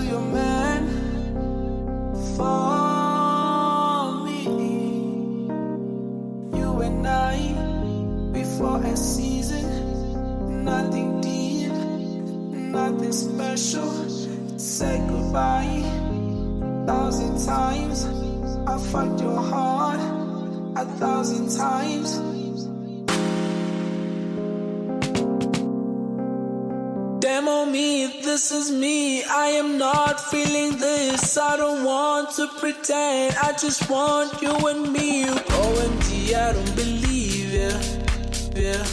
your man for me. You and I, before a season, nothing deep, nothing special. Say goodbye 1,000 times. I fucked your heart 1,000 times. Damn on me, this is me. I am not feeling this. I don't want to pretend. I just want you and me. OMG, I don't believe ya. Yeah.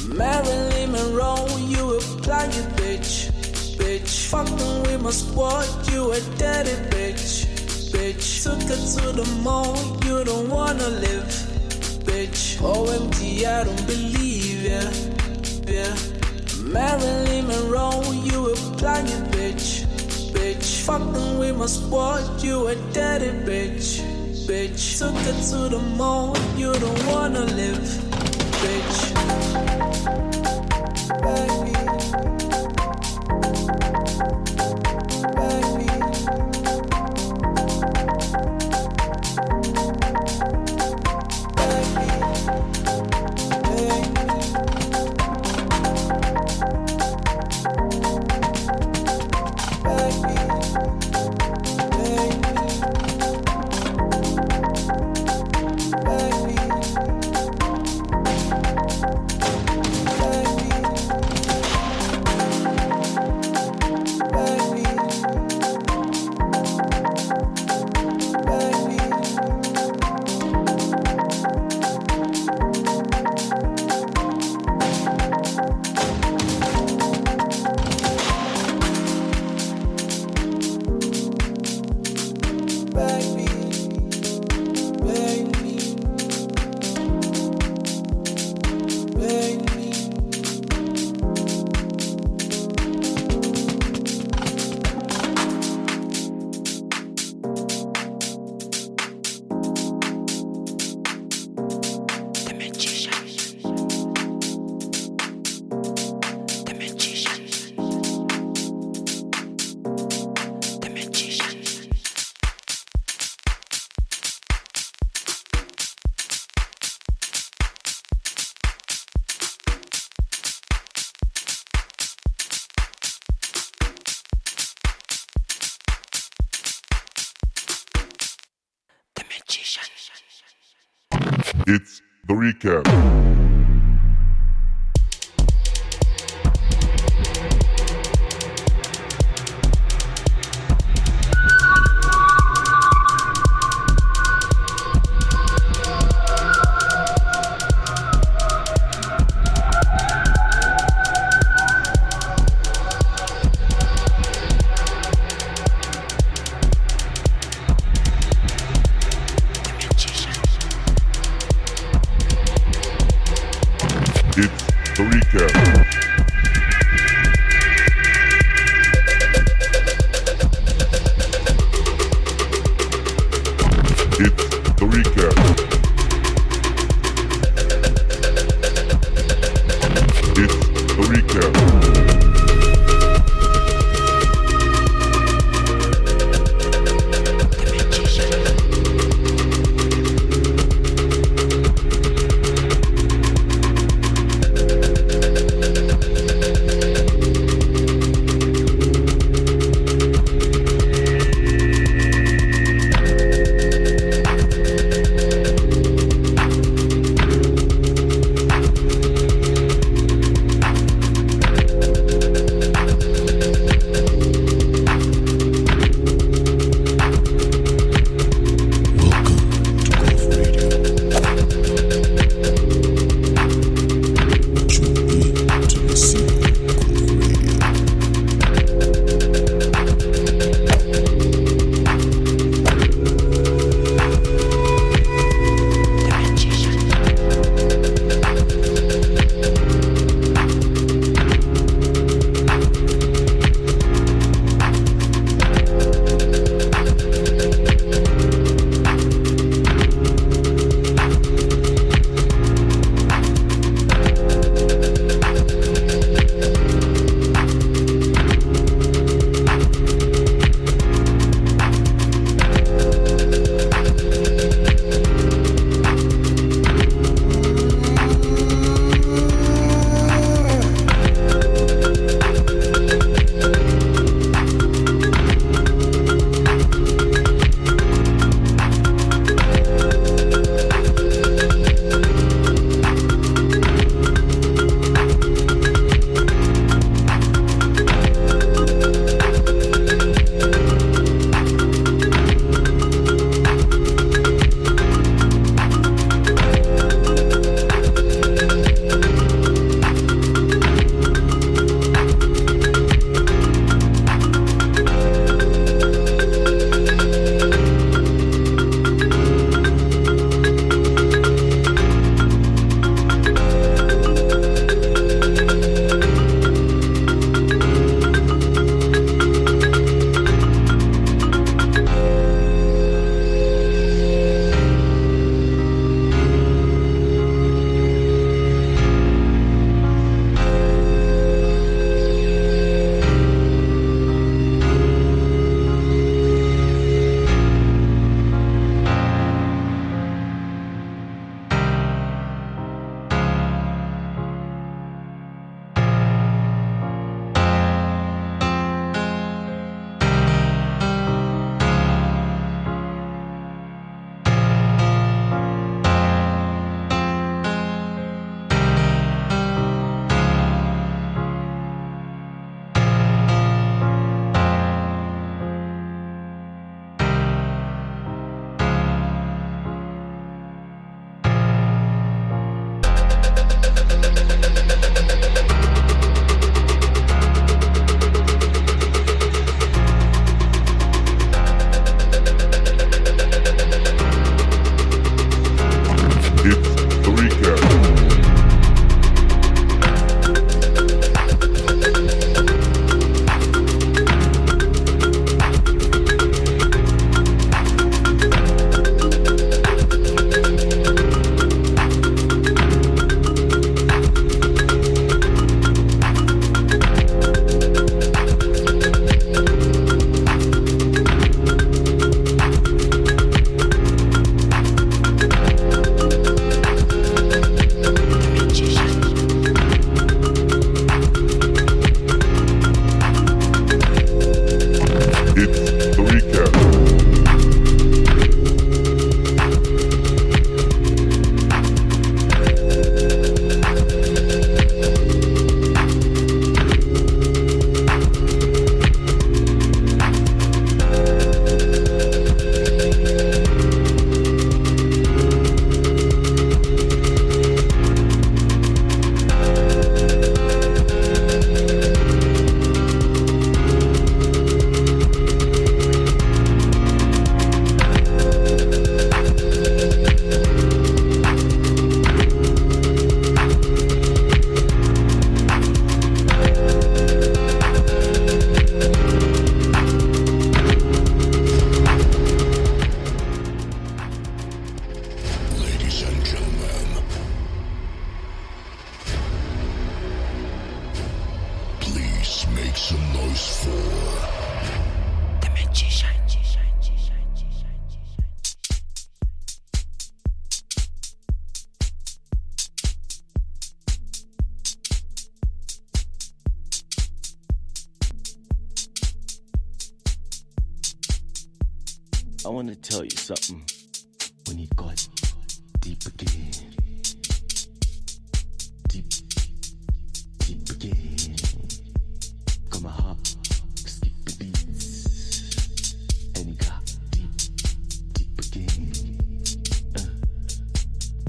Marilyn Monroe, you apply it, bitch. Bitch, fucking with my squad, you a daddy, bitch. Bitch, took her to the mall, you don't wanna live. Bitch, OMG, I don't believe ya. Yeah. Marilyn Monroe, you apply it, bitch. Bitch, fucking with my squad, you a daddy, bitch. Bitch, took her to the mall, you don't wanna live. Bitch, baby, baby, It's the recap. I want to tell you something. When it got deep again, deep, deep again. Got my heart skip the beats, and it got deep, deep again.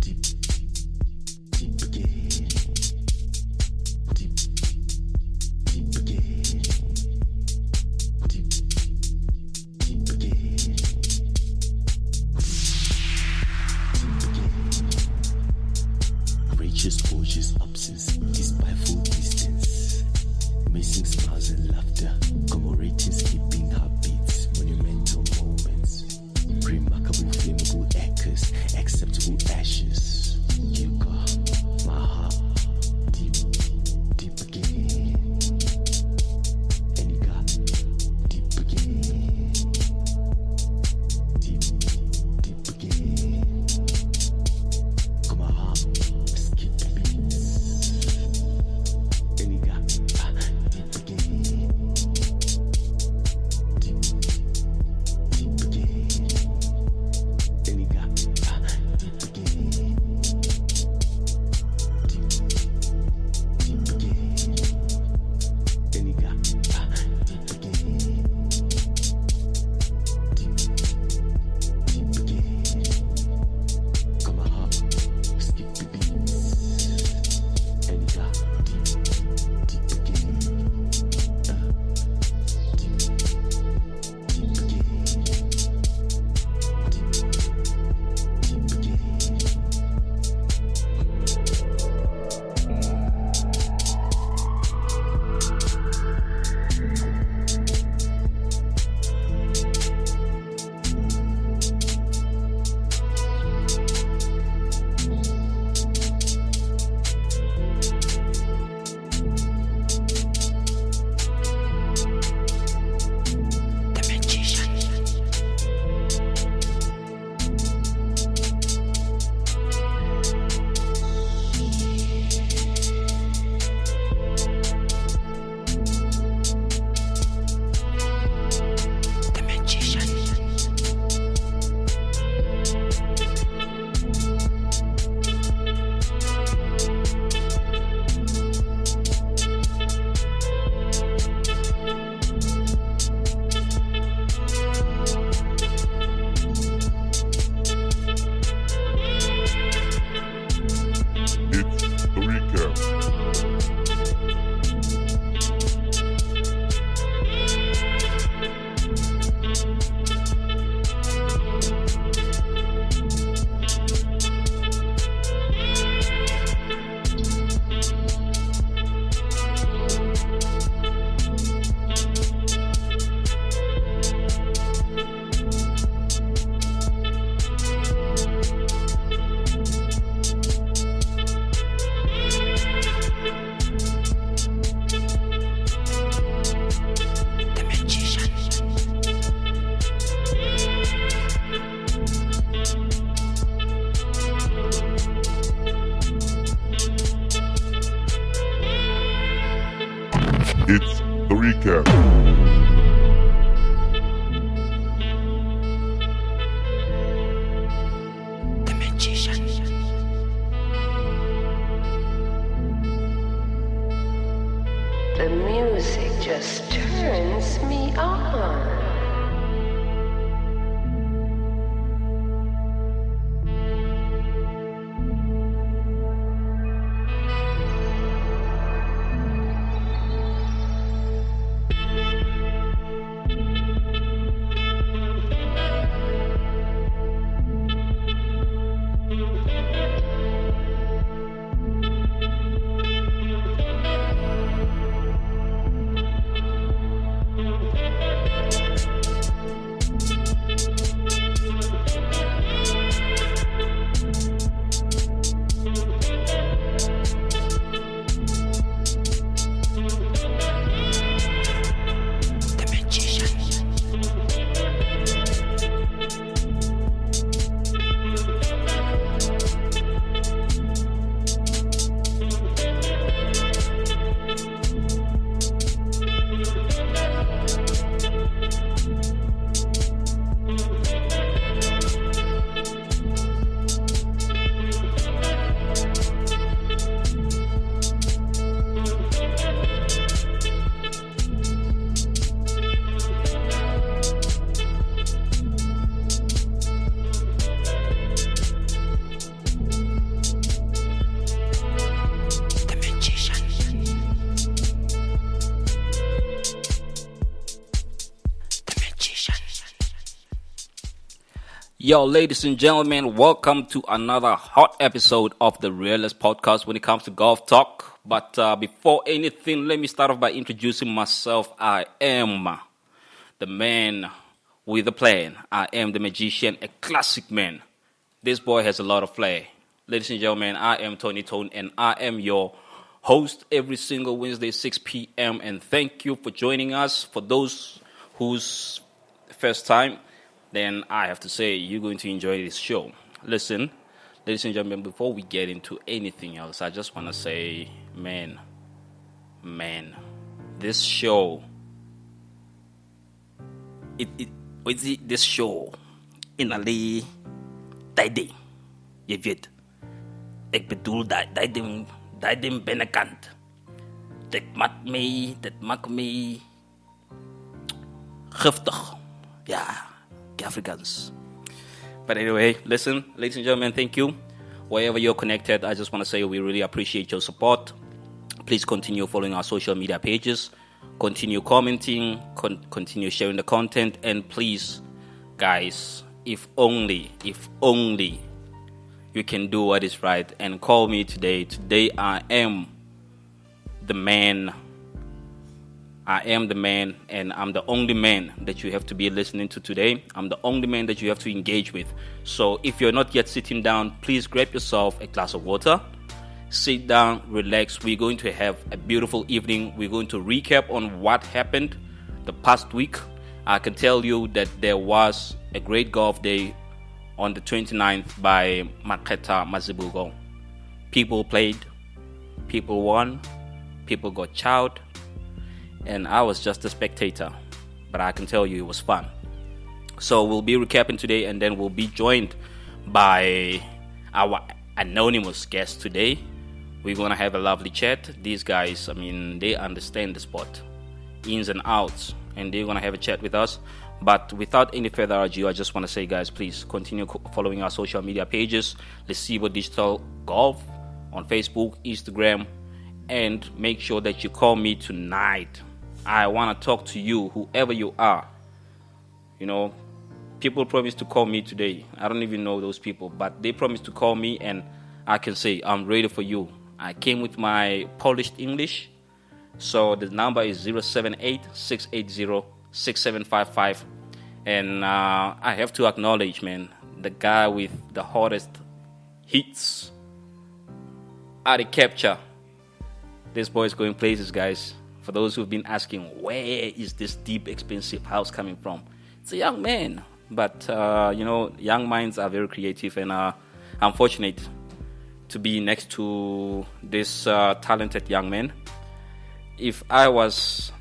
Deep, deep again. Deep, deep again. Deep, deep again. Righteous, gorgeous absence, despiteful distance. Missing smiles and laughter, commemorating skipping heartbeats, monumental moments. Remarkable, flammable echoes, acceptable ashes. You got my heart deep, deep again. And you got deep again. Deep, deep again. Got my heart skip beats. And you got deep again. Deep, deep again. And you got deep again. Deep, deep again. And you got deep again. Deep, deep again. Got my heart skip the beats. And you got deep, deep again. Deep, deep again. Deep, deep again. It's the recap. It's the recap. The music just turns me on. Yo, ladies and gentlemen, welcome to another hot episode of the Realist Podcast when it comes to golf talk. But before anything, let me start off by introducing myself. I am the man with a plan. I am the magician, a classic man. This boy has a lot of flair. Ladies and gentlemen, I am Tony Tone, and I am your host every single Wednesday, 6 p.m. And thank you for joining us. For those whose first time, then I have to say you're going to enjoy this show. Listen, ladies and gentlemen, before we get into anything else, I just want to say, man, this show, this show, inali, tijden, je weet, ik bedoel tijden binnenkant, dat maakt mij giftig, ja. Africans. But anyway, listen, ladies and gentlemen, thank you. Wherever you're connected, I just want to say we really appreciate your support. Please continue following our social media pages, continue commenting, continue sharing the content, and please, guys, if only you can do what is right and call me today. Today I am the man. I am the man, and I'm the only man that you have to be listening to today. I'm the only man that you have to engage with. So if you're not yet sitting down, please grab yourself a glass of water, sit down, relax. We're going to have a beautiful evening. We're going to recap on what happened the past week. I can tell you that there was a great golf day on the 29th by Maketa Mazibugo. People played, people won, people got chowed, and I was just a spectator, but I can tell you it was fun. So we'll be recapping today, and then we'll be joined by our anonymous guest today. We're going to have a lovely chat. These guys, they understand the sport, ins and outs, and they're going to have a chat with us. But without any further ado, I just want to say, guys, please continue following our social media pages, Lesibo Digital Golf on Facebook, Instagram, and make sure that you call me tonight. I want to talk to you, whoever you are. You know, people promised to call me today. I don't even know those people, but they promised to call me, and I can say I'm ready for you. I came with my polished English. So the number is 078-680-6755. And I have to acknowledge, man, the guy with the hottest hits, Ari Capture. This boy is going places, guys. For those who've been asking, where is this deep, expensive house coming from? It's a young man. But, young minds are very creative. And I'm fortunate to be next to this talented young man. If I was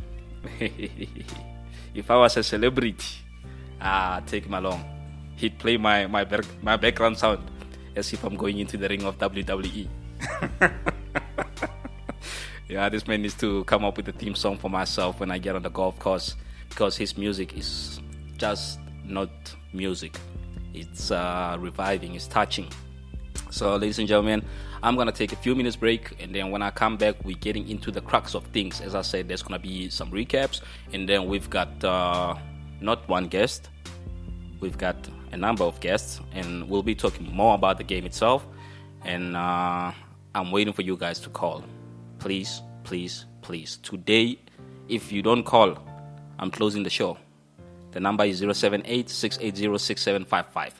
a celebrity, take him along. He'd play my background sound as if I'm going into the ring of WWE. Yeah, this man needs to come up with a theme song for myself when I get on the golf course, because his music is just not music. It's reviving, it's touching. So, ladies and gentlemen, I'm going to take a few minutes break, and then when I come back, we're getting into the crux of things. As I said, there's going to be some recaps, and then we've got not one guest, we've got a number of guests, and we'll be talking more about the game itself, and I'm waiting for you guys to call. Please, please, please. Today, if you don't call, I'm closing the show. The number is 078-680-6755.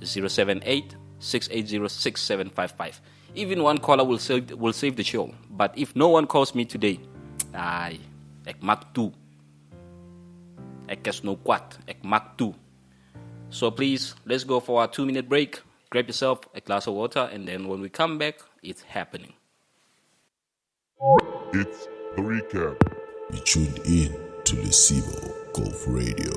078-680-6755. Even one caller will save the show. But if no one calls me today, ek maak toe. Ek is no kwad. Ek maak toe. So please, let's go for our 2-minute break. Grab yourself a glass of water, and then when we come back, it's happening. It's the recap. You tuned in to Lesibo Golf Radio.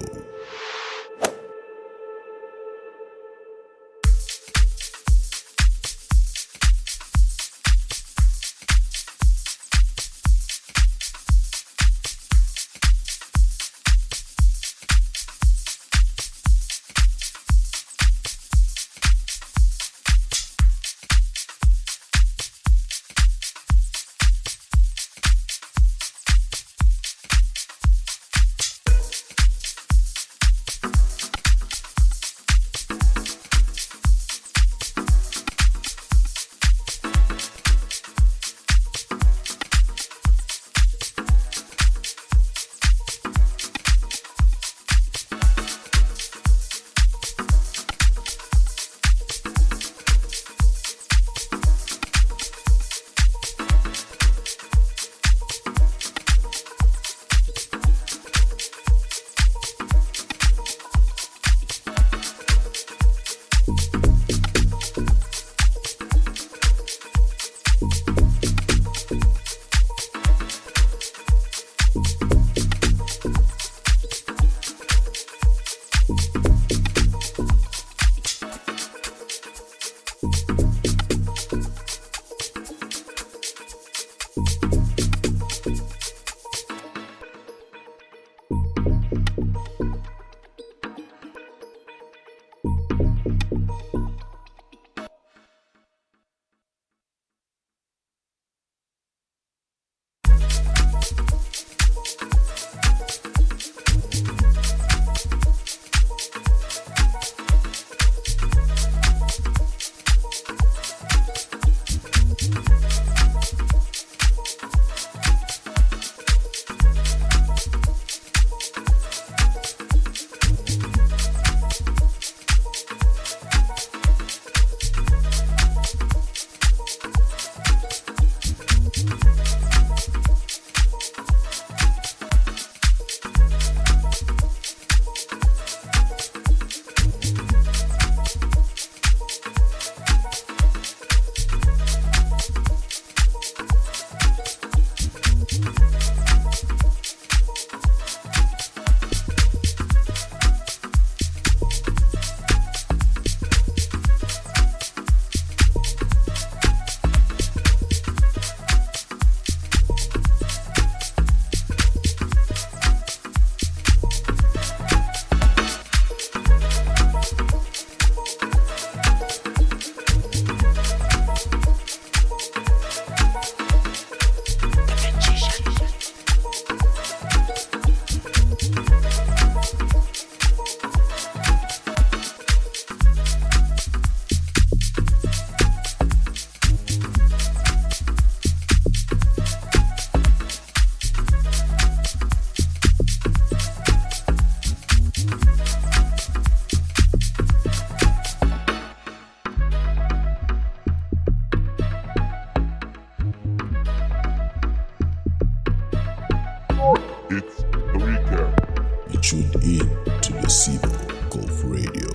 in to Lesibo Golf Radio.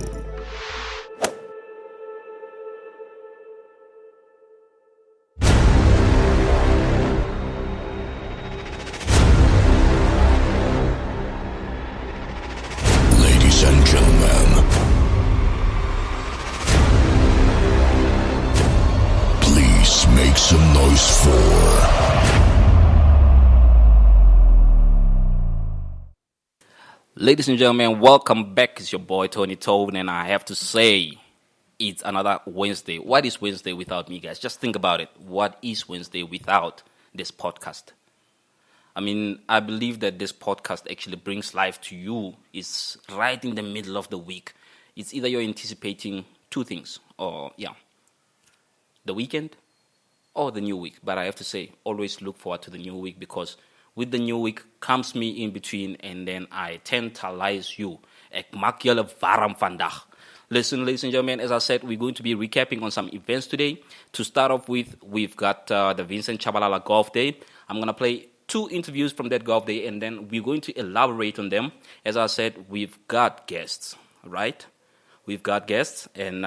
Ladies and gentlemen, please make some noise for Ladies and gentlemen, welcome back. It's your boy Tony Tone, and I have to say, it's another Wednesday. What is Wednesday without me, guys? Just think about it. What is Wednesday without this podcast? I mean, I believe that this podcast actually brings life to you. It's right in the middle of the week. It's either you're anticipating two things, or the weekend or the new week. But I have to say, always look forward to the new week, because with the new week comes me in between, and then I tantalize you. Ek maak julle warm vandag. Listen, ladies and gentlemen, as I said, we're going to be recapping on some events today. To start off with, we've got the Vincent Chabalala Golf Day. I'm going to play 2 interviews from that golf day, and then we're going to elaborate on them. As I said, we've got guests, right? We've got guests, and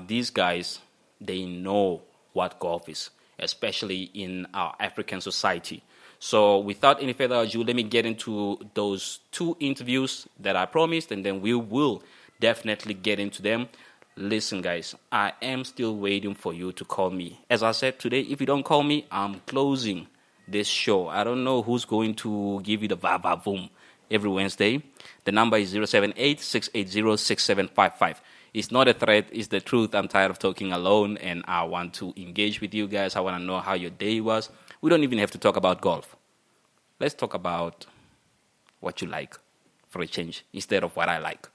these guys, they know what golf is, especially in our African society. So without any further ado, let me get into those 2 interviews that I promised, and then we will definitely get into them. Listen, guys, I am still waiting for you to call me. As I said today, if you don't call me, I'm closing this show. I don't know who's going to give you the va-va-voom every Wednesday. The number is 078-680-6755. It's not a threat, it's the truth. I'm tired of talking alone, and I want to engage with you guys. I want to know how your day was. We don't even have to talk about golf. Let's talk about what you like for a change instead of what I like,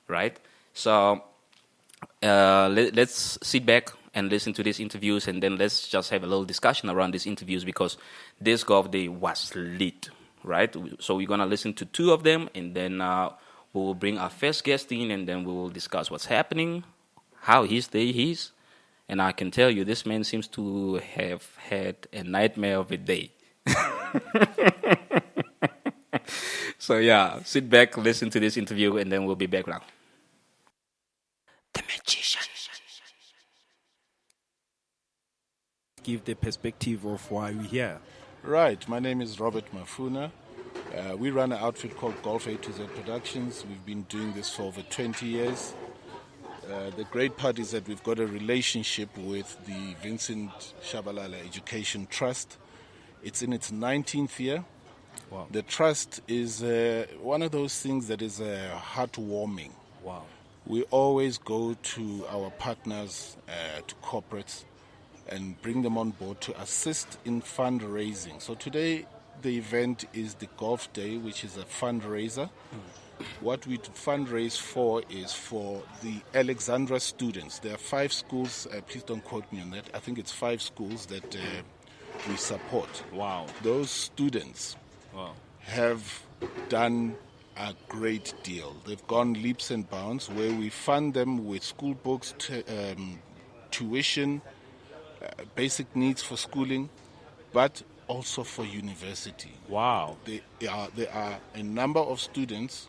right? So let's sit back and listen to these interviews, and then let's just have a little discussion around these interviews, because this golf day was lit, right? So we're going to listen to 2 of them, and then we will bring our first guest in, and then we will discuss what's happening, how his day is. And I can tell you, this man seems to have had a nightmare of a day. So yeah, sit back, listen to this interview, and then we'll be back now. The Magician. Give the perspective of why we're here. Right, my name is Robert Mafuna. We run an outfit called Golf A to Z Productions. We've been doing this for over 20 years. The great part is that we've got a relationship with the Vincent Chabalala Education Trust. It's in its 19th year. Wow. The trust is one of those things that is heartwarming. Wow. We always go to our partners, to corporates, and bring them on board to assist in fundraising. So today, the event is the Golf Day, which is a fundraiser. What we fundraise for is for the Alexandra students. There are 5 schools, please don't quote me on that. I think it's 5 schools that we support. Wow. Those students have done a great deal. They've gone leaps and bounds, where we fund them with school books, tuition, basic needs for schooling, but also for university. Wow. There are a number of students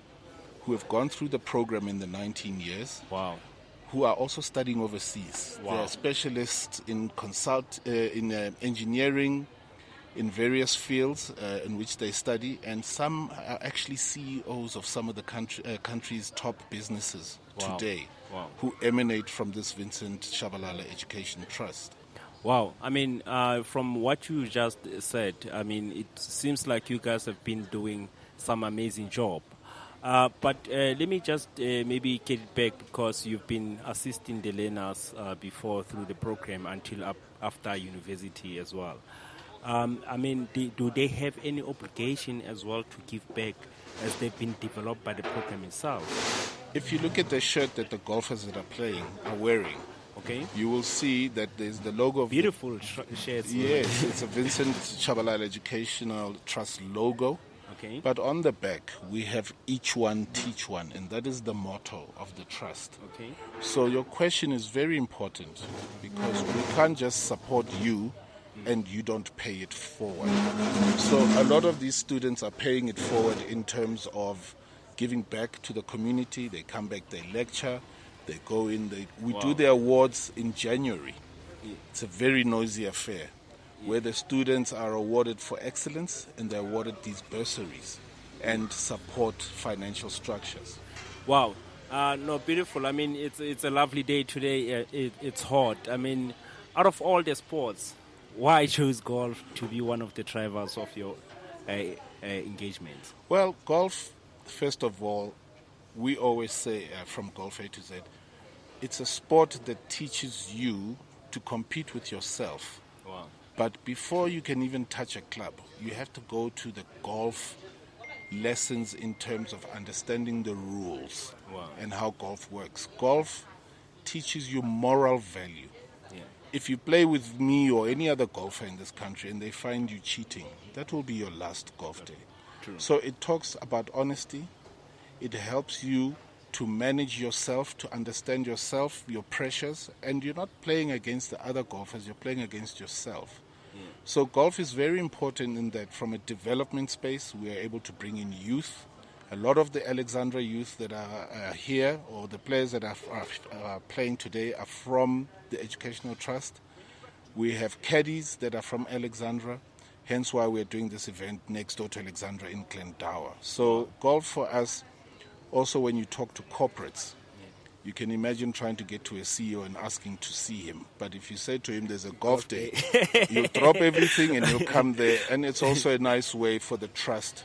who have gone through the program in the 19 years. Wow. Who are also studying overseas. Wow. They are specialists in engineering, in various fields in which they study, and some are actually CEOs of some of the country's top businesses today, who emanate from this Vincent Chabalala Education Trust. Wow. I mean, from what you just said, I mean, it seems like you guys have been doing some amazing job. But let me just maybe get it back, because you've been assisting the learners before through the program until after university as well. I mean, do they have any obligation as well to give back as they've been developed by the program itself? If you look at the shirt that the golfers that are playing are wearing, okay, you will see that there's the logo of beautiful shirts. Yes, it's a Vincent Chabalala Educational Trust logo. Okay. But on the back, we have each one teach one, and that is the motto of the trust. Okay. So your question is very important, because we can't just support you and you don't pay it forward. So a lot of these students are paying it forward in terms of giving back to the community. They come back, they lecture, they go in. We do the awards in January. It's a very noisy affair where the students are awarded for excellence and they're awarded these bursaries and support financial structures. Wow. No, beautiful. I mean, it's a lovely day today. It's hot. I mean, out of all the sports, why choose golf to be one of the drivers of your engagement? Well, golf, first of all, we always say from Golf A to Z, it's a sport that teaches you to compete with yourself. Wow. But before you can even touch a club, you have to go to the golf lessons in terms of understanding the rules and how golf works. Golf teaches you moral value. Yeah. If you play with me or any other golfer in this country and they find you cheating, that will be your last golf day. True. So it talks about honesty. It helps you to manage yourself, to understand yourself, your pressures, and you're not playing against the other golfers, you're playing against yourself. So golf is very important in that from a development space, we are able to bring in youth. A lot of the Alexandra youth that are here, or the players that are playing today, are from the Educational Trust. We have caddies that are from Alexandra, hence why we're doing this event next door to Alexandra in Glendower. So golf for us, also when you talk to corporates, you can imagine trying to get to a CEO and asking to see him. But if you say to him there's a golf day, you'll drop everything and you'll come there. And it's also a nice way for the trust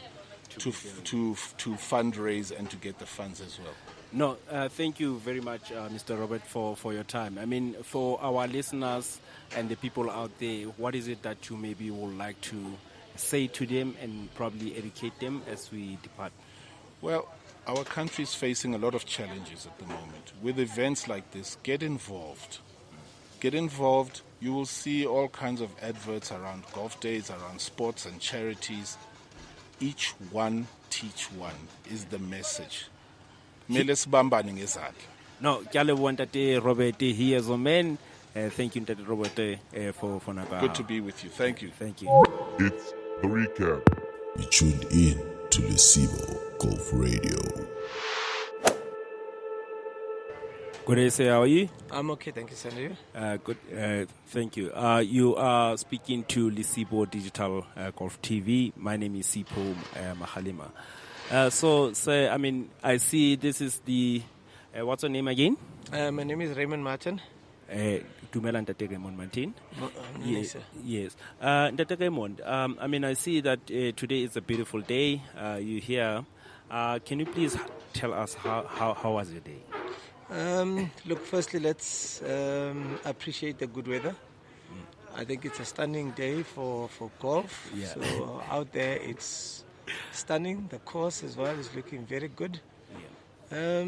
to fundraise and to get the funds as well. No, thank you very much, Mr. Robert, for your time. I mean, for our listeners and the people out there, what is it that you maybe would like to say to them and probably educate them as we depart? Well, our country is facing a lot of challenges at the moment. With events like this, get involved. Get involved. You will see all kinds of adverts around golf days, around sports and charities. Each one, teach one is the message. Mele sibambane ngezandla. No, Ntate Robert here as a man. Thank you, Ntate Robert, for Naga. Good to be with you. Thank you. Thank you. It's the recap. You tuned in to Lesibo Golf Radio. Good day, sir. How are you? I'm okay, thank you, Sandy. Good, thank you. You are speaking to Lesibo Digital Golf TV. My name is Sipho Mahalima. So, sir, I mean, I see this is the, what's your name again? My name is Raymond Martin. Dumela Ntate Raymond Martin. Yes, sir. Yes. Ntate Raymond, I mean, I see that today is a beautiful day. You're here. Can you please tell us how was your day? Look, firstly, let's appreciate the good weather. I think it's a stunning day for golf. Yeah. So out there, it's stunning. The course as well is looking very good. Yeah.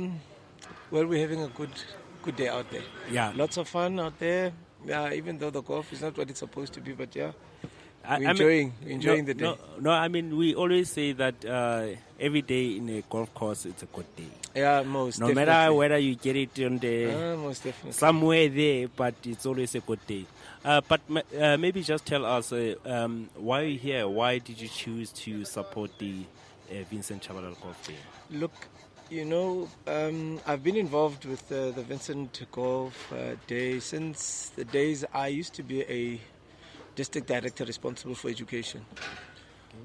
Well, we're having a good day out there. Yeah. Lots of fun out there. Yeah, even though the golf is not what it's supposed to be, but yeah. We're enjoying the day. No, I mean, we always say that every day in a golf course, it's a good day. Yeah, most no definitely. matter whether you get it on the Most definitely. somewhere there, but it's always a good day. But maybe just tell us why are you here? Why did you choose to support the Vincent Chabalala Golf Day? Look, you know, I've been involved with the Vincent Golf Day since the days I used to be a district director responsible for education.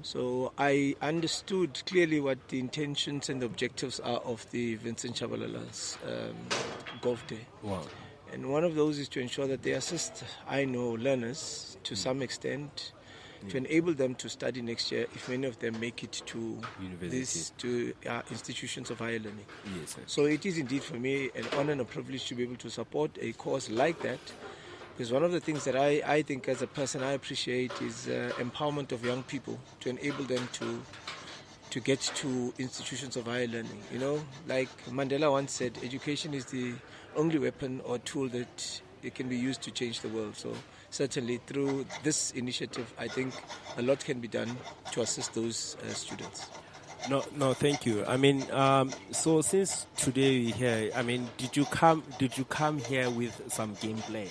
So I understood clearly what the intentions and the objectives are of the Vincent Chabalala's Golf Day. Wow. And one of those is to ensure that they assist, learners to some extent, to enable them to study next year if many of them make it to institutions of higher learning. Yes, sir. So it is indeed for me an honor and a privilege to be able to support a cause like that. Because one of the things that I think as a person I appreciate is empowerment of young people to enable them to get to institutions of higher learning. You know, like Mandela once said, education is the only weapon or tool that it can be used to change the world. So certainly through this initiative, I think a lot can be done to assist those students. No, thank you. I mean, so since today we're here, I mean, did you come here with some game plan?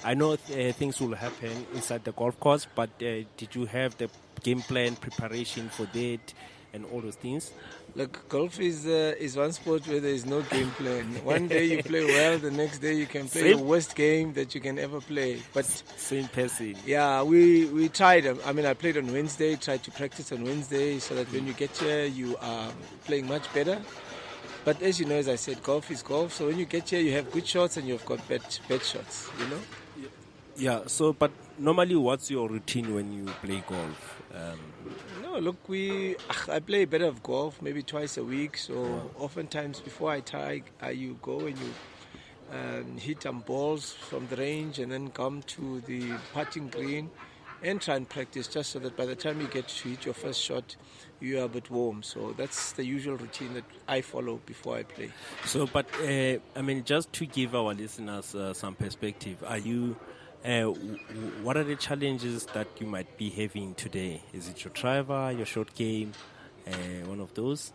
I know things will happen inside the golf course, but did you have the game plan preparation for that? and all those things? Look, golf is one sport where there is no game plan. One day you play well, the next day you can play the worst game that you can ever play. But same person. Yeah, we tried. I mean, I played on Wednesday, tried to practice on Wednesday so that when you get here, you are playing much better. But as you know, as I said, golf is golf. So when you get here, you have good shots and you've got bad shots, you know? Yeah, so, but normally what's your routine when you play golf? No, look, I play a bit of golf maybe twice a week. So oftentimes before I try, you go and you hit some balls from the range and then come to the putting green and try and practice just so that by the time you get to hit your first shot, you are a bit warm. So that's the usual routine that I follow before I play. So, but I mean, just to give our listeners some perspective, are you... what are the challenges that you might be having today? Is it your driver, your short game, one of those?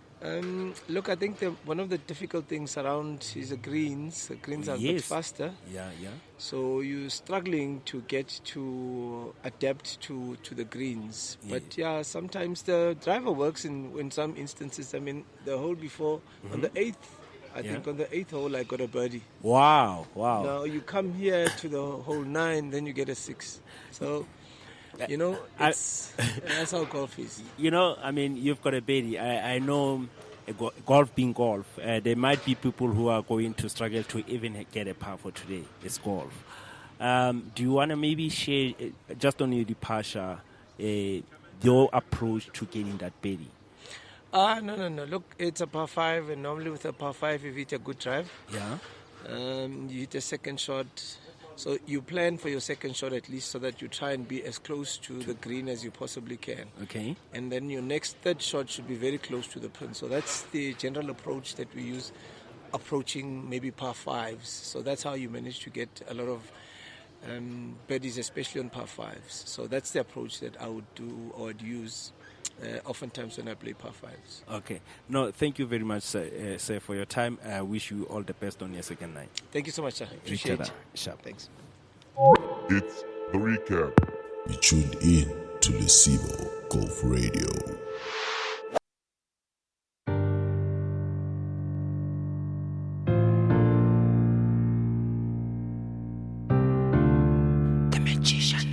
Look, I think one of the difficult things around is the greens. The greens are a bit faster. Yeah. So you're struggling to get to adapt to the greens. Yeah. But yeah, sometimes the driver works in some instances. I mean, the hole before, on the 8th, I think on the 8th hole I got a birdie. Wow. Now you come here to the hole 9, then you get a 6. So, you know, that's how golf is. You know, I mean, you've got a birdie. I know golf being golf, there might be people who are going to struggle to even get a par for today. It's golf. Do you want to maybe share, just on your departure, your approach to getting that birdie? No. Look, it's a par 5, and normally with a par 5, you hit a good drive. Yeah. You hit a second shot. So you plan for your second shot at least so that you try and be as close to the green as you possibly can. Okay. And then your next third shot should be very close to the pin. So that's the general approach that we use, approaching maybe par 5s. So that's how you manage to get a lot of birdies, especially on par 5s. So that's the approach that I would do or I'd use oftentimes when I play par 5s. Okay. No, thank you very much, sir, for your time. I wish you all the best on your second night. Thank you so much, sir. Appreciate it. Sharp. Thanks. It's the recap. Be tuned in to Lesivo Golf Radio. The magician.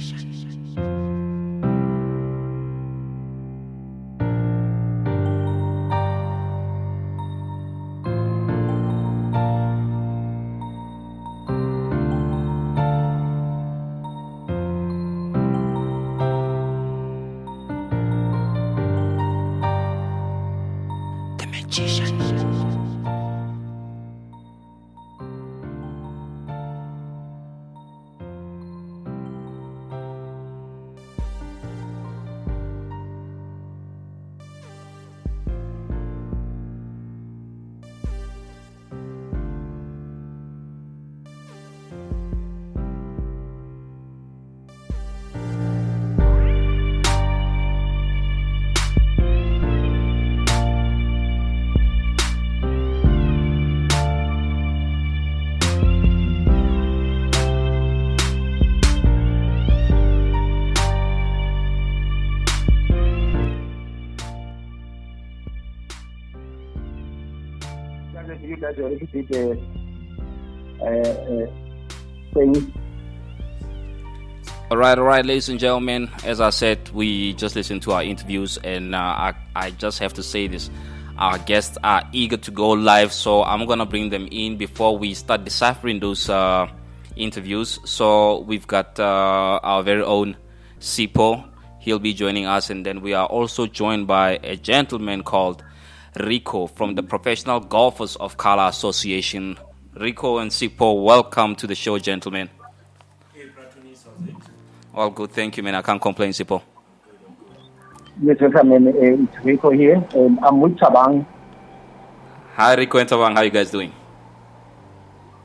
You guys already did thing. All right, ladies and gentlemen. As I said, we just listened to our interviews, and I just have to say this. Our guests are eager to go live, so I'm going to bring them in before we start deciphering those interviews. So we've got our very own Sipho. He'll be joining us, and then we are also joined by a gentleman called Rico from the Professional Golfers of Kala Association. Rico and Sipho, welcome to the show, gentlemen. All good, thank you, man. I can't complain, Sipho. Yes, welcome. It's Rico here. I'm with Tabang. Hi, Rico and Tabang. How you guys doing?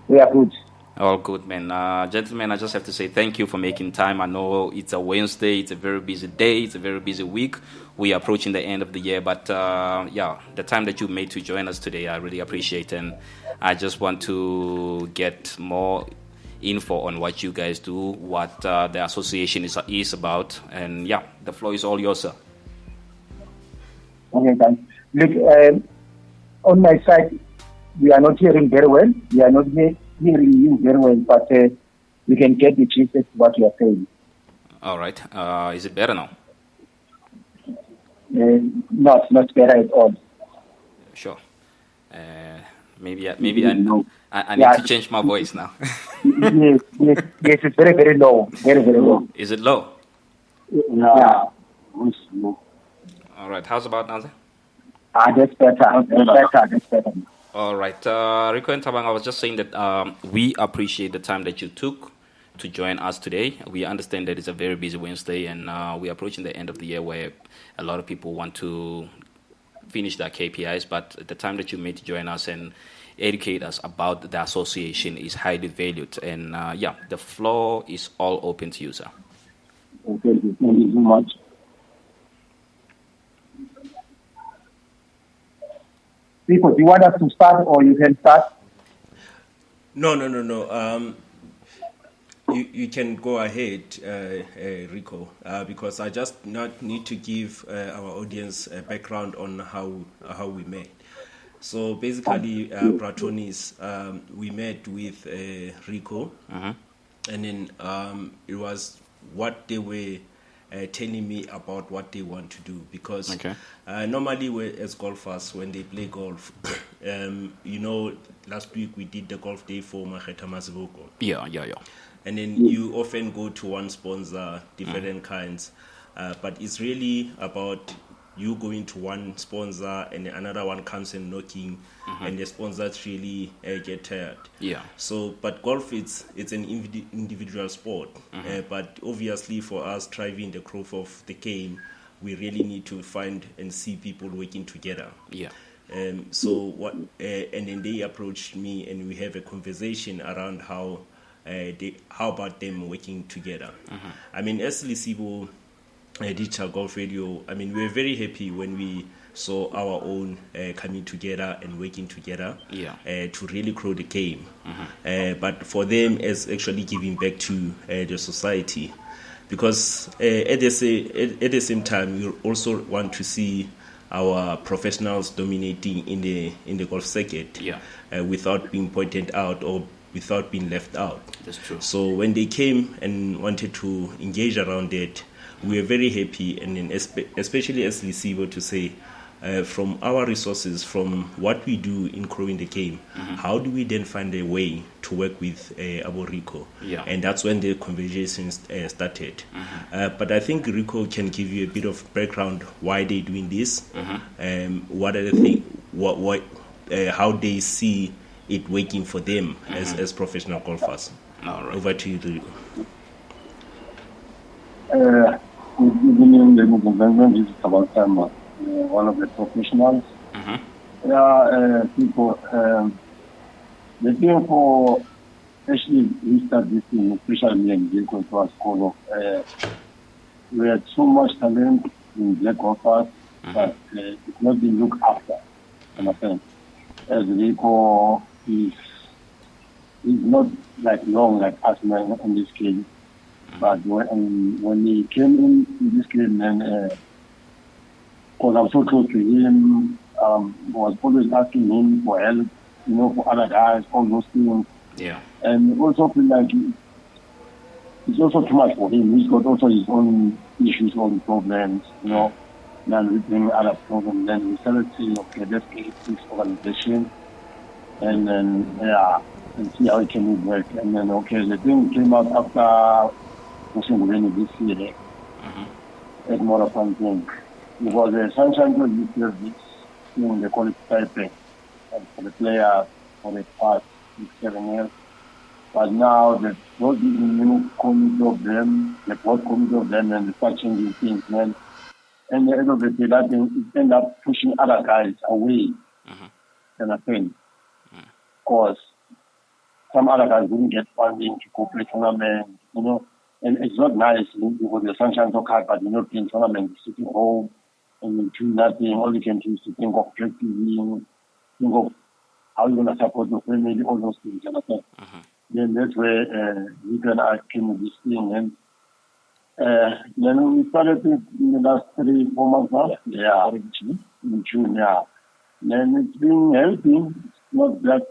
We are good. All good, man. Gentlemen, I just have to say thank you for making time. I know it's a Wednesday. It's a very busy day. It's a very busy week. We are approaching the end of the year. But, the time that you made to join us today, I really appreciate. And I just want to get more info on what you guys do, what the association is about. And, the floor is all yours, sir. Okay, thanks. Look, on my side, we are not hearing very well. We are not hearing you very well, but we can get the gist of what you are saying. All right. Is it better now? Not better at all. Sure. Maybe I need to change my voice now. yes, it's very, very low. Very, very low. Is it low? Yeah. All right. How's about now? That's better. That's better. All right. Rico and Tabang, I was just saying that we appreciate the time that you took to join us today. We understand that it's a very busy Wednesday, and we're approaching the end of the year where a lot of people want to finish their KPIs, but the time that you made to join us and educate us about the association is highly valued. And the floor is all open to you, sir. Okay, thank you so much. People, do you want us to start or you can start? No. You can go ahead, Rico, because I just need to give our audience a background on how we met. So basically, Bratonis, we met with Rico, and then it was what they were telling me about what they want to do, because normally as golfers, when they play golf, last week we did the golf day for Makgetha Masivoko. Yeah. And then you often go to one sponsor, different kinds, but it's really about you going to one sponsor and another one comes and knocking, and the sponsors really get tired. Yeah. So, but golf, it's an individual sport, but obviously for us driving the growth of the game, we really need to find and see people working together. Yeah. So what? And then they approached me, and we have a conversation around how about them working together. I mean, as Lisibo Digital Golf Radio, I mean, we were very happy when we saw our own coming together and working together to really grow the game. But for them, as actually giving back to the society, because at the same time, we also want to see our professionals dominating in the golf circuit without being pointed out or without being left out. That's true. So when they came and wanted to engage around it, we were very happy, and then especially as Lisibo to say, from our resources, from what we do in growing the game, how do we then find a way to work with Abo Rico? Yeah. And that's when the conversation started. But I think Rico can give you a bit of background why they're doing this, what are the things, how they see it working for them as professional golfers. All right. Over to you, Rico. Good evening, ladies and gentlemen. This is about one of the professionals. People, the thing for actually we start this thing, especially me and Jacob to our school of we had so much talent in black golfers, but it's not been looked after. Understand? As Rico is not like long like us man in this game. But when he came in this game, then because I'm so close to him, was always asking him for help, for other guys, all those things. Yeah. And also feel like it's also too much for him. He's got also his own issues, own problems, Then we bring other problems. Then we started saying, okay, let's get this organization, and then and see how it can work. And then the thing came out after this year, it's more of fun thing. Because the Sunshine Coast this year, this thing, they call it stipend, and for the players for the past 6-7 years. But now the board new committee of them, and they start changing things, man. And at the end of the day, that thing, it end up pushing other guys away. And I think, because some other guys didn't get funding to go play tournaments, and it's not nice because the Sunshine so hard, but you're not playing tournament, sitting home and you do nothing. All you can do is to think of practicing, think of how you're going to support your family, all those things. Then that's where Nick and I came with this thing. Then we started it in the last 3-4 months now. Yeah, in June, yeah. Then it's been helping. It's not that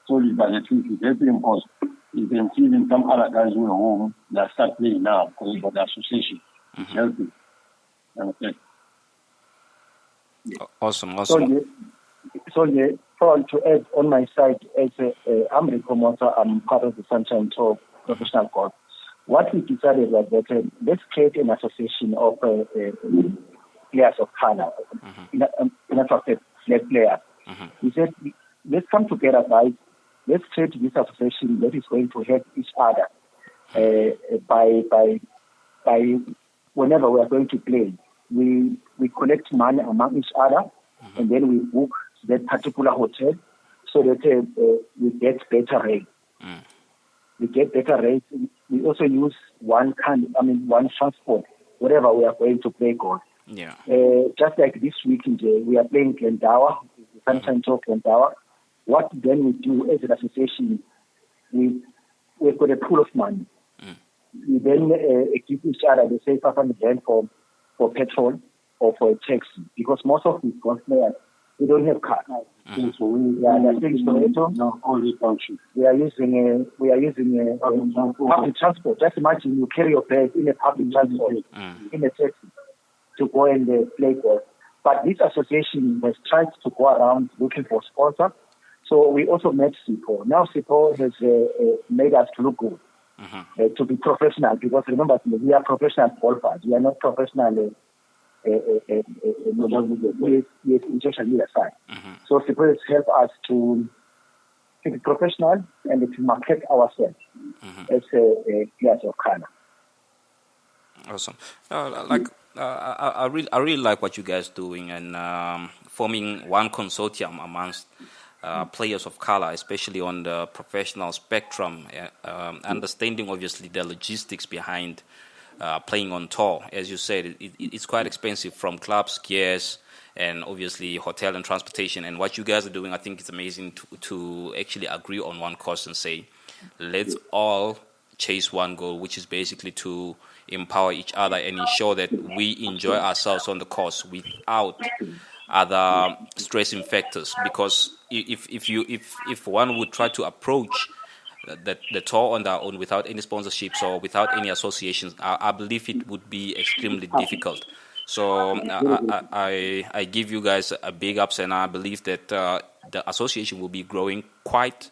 solid, but at least it's helping because you can see in some other guys who are home that start playing now because of the association. It's helping. Okay. Awesome. Paul, to add on my side, as I'm a promoter, I'm part of the Sunshine Tour Professional Golf. What we decided was that let's create an association of players of color, in fact, black players. We said, let's come together, guys. Let's create this association that is going to help each other by whenever we are going to play. We collect money among each other, and then we book that particular hotel so that we get better rates. We get better rates. We also use one transport, whatever we are going to play golf. Yeah. Just like this weekend, we are playing Glendower, the Sunshine Tour Glendower. What then we do as an association, we've got a pool of money. We then give each other the say 500 rand for petrol or for a taxi, because most of these golf players, we don't have cars. So we are using public transport. Just imagine you carry your bag in a public transport, in a taxi, to go and play golf. But this association has tried to go around looking for sponsors. So we also met SIPO. Now SIPO has made us look good, to be professional, because remember, we are professional golfers. We are not professional in social media side. So SIPO has helped us to be professional and to market ourselves as players of color. Awesome. I really like what you guys doing and forming one consortium amongst players of color, especially on the professional spectrum, understanding obviously the logistics behind playing on tour. As you said, it's quite expensive, from clubs, gears, and obviously hotel and transportation. And what you guys are doing, I think it's amazing to actually agree on one course and say, let's all chase one goal, which is basically to empower each other and ensure that we enjoy ourselves on the course without other stressing factors. Because if one would try to approach the tour on their own without any sponsorships or without any associations, I believe it would be extremely difficult. So I give you guys a big ups, and I believe that the association will be growing quite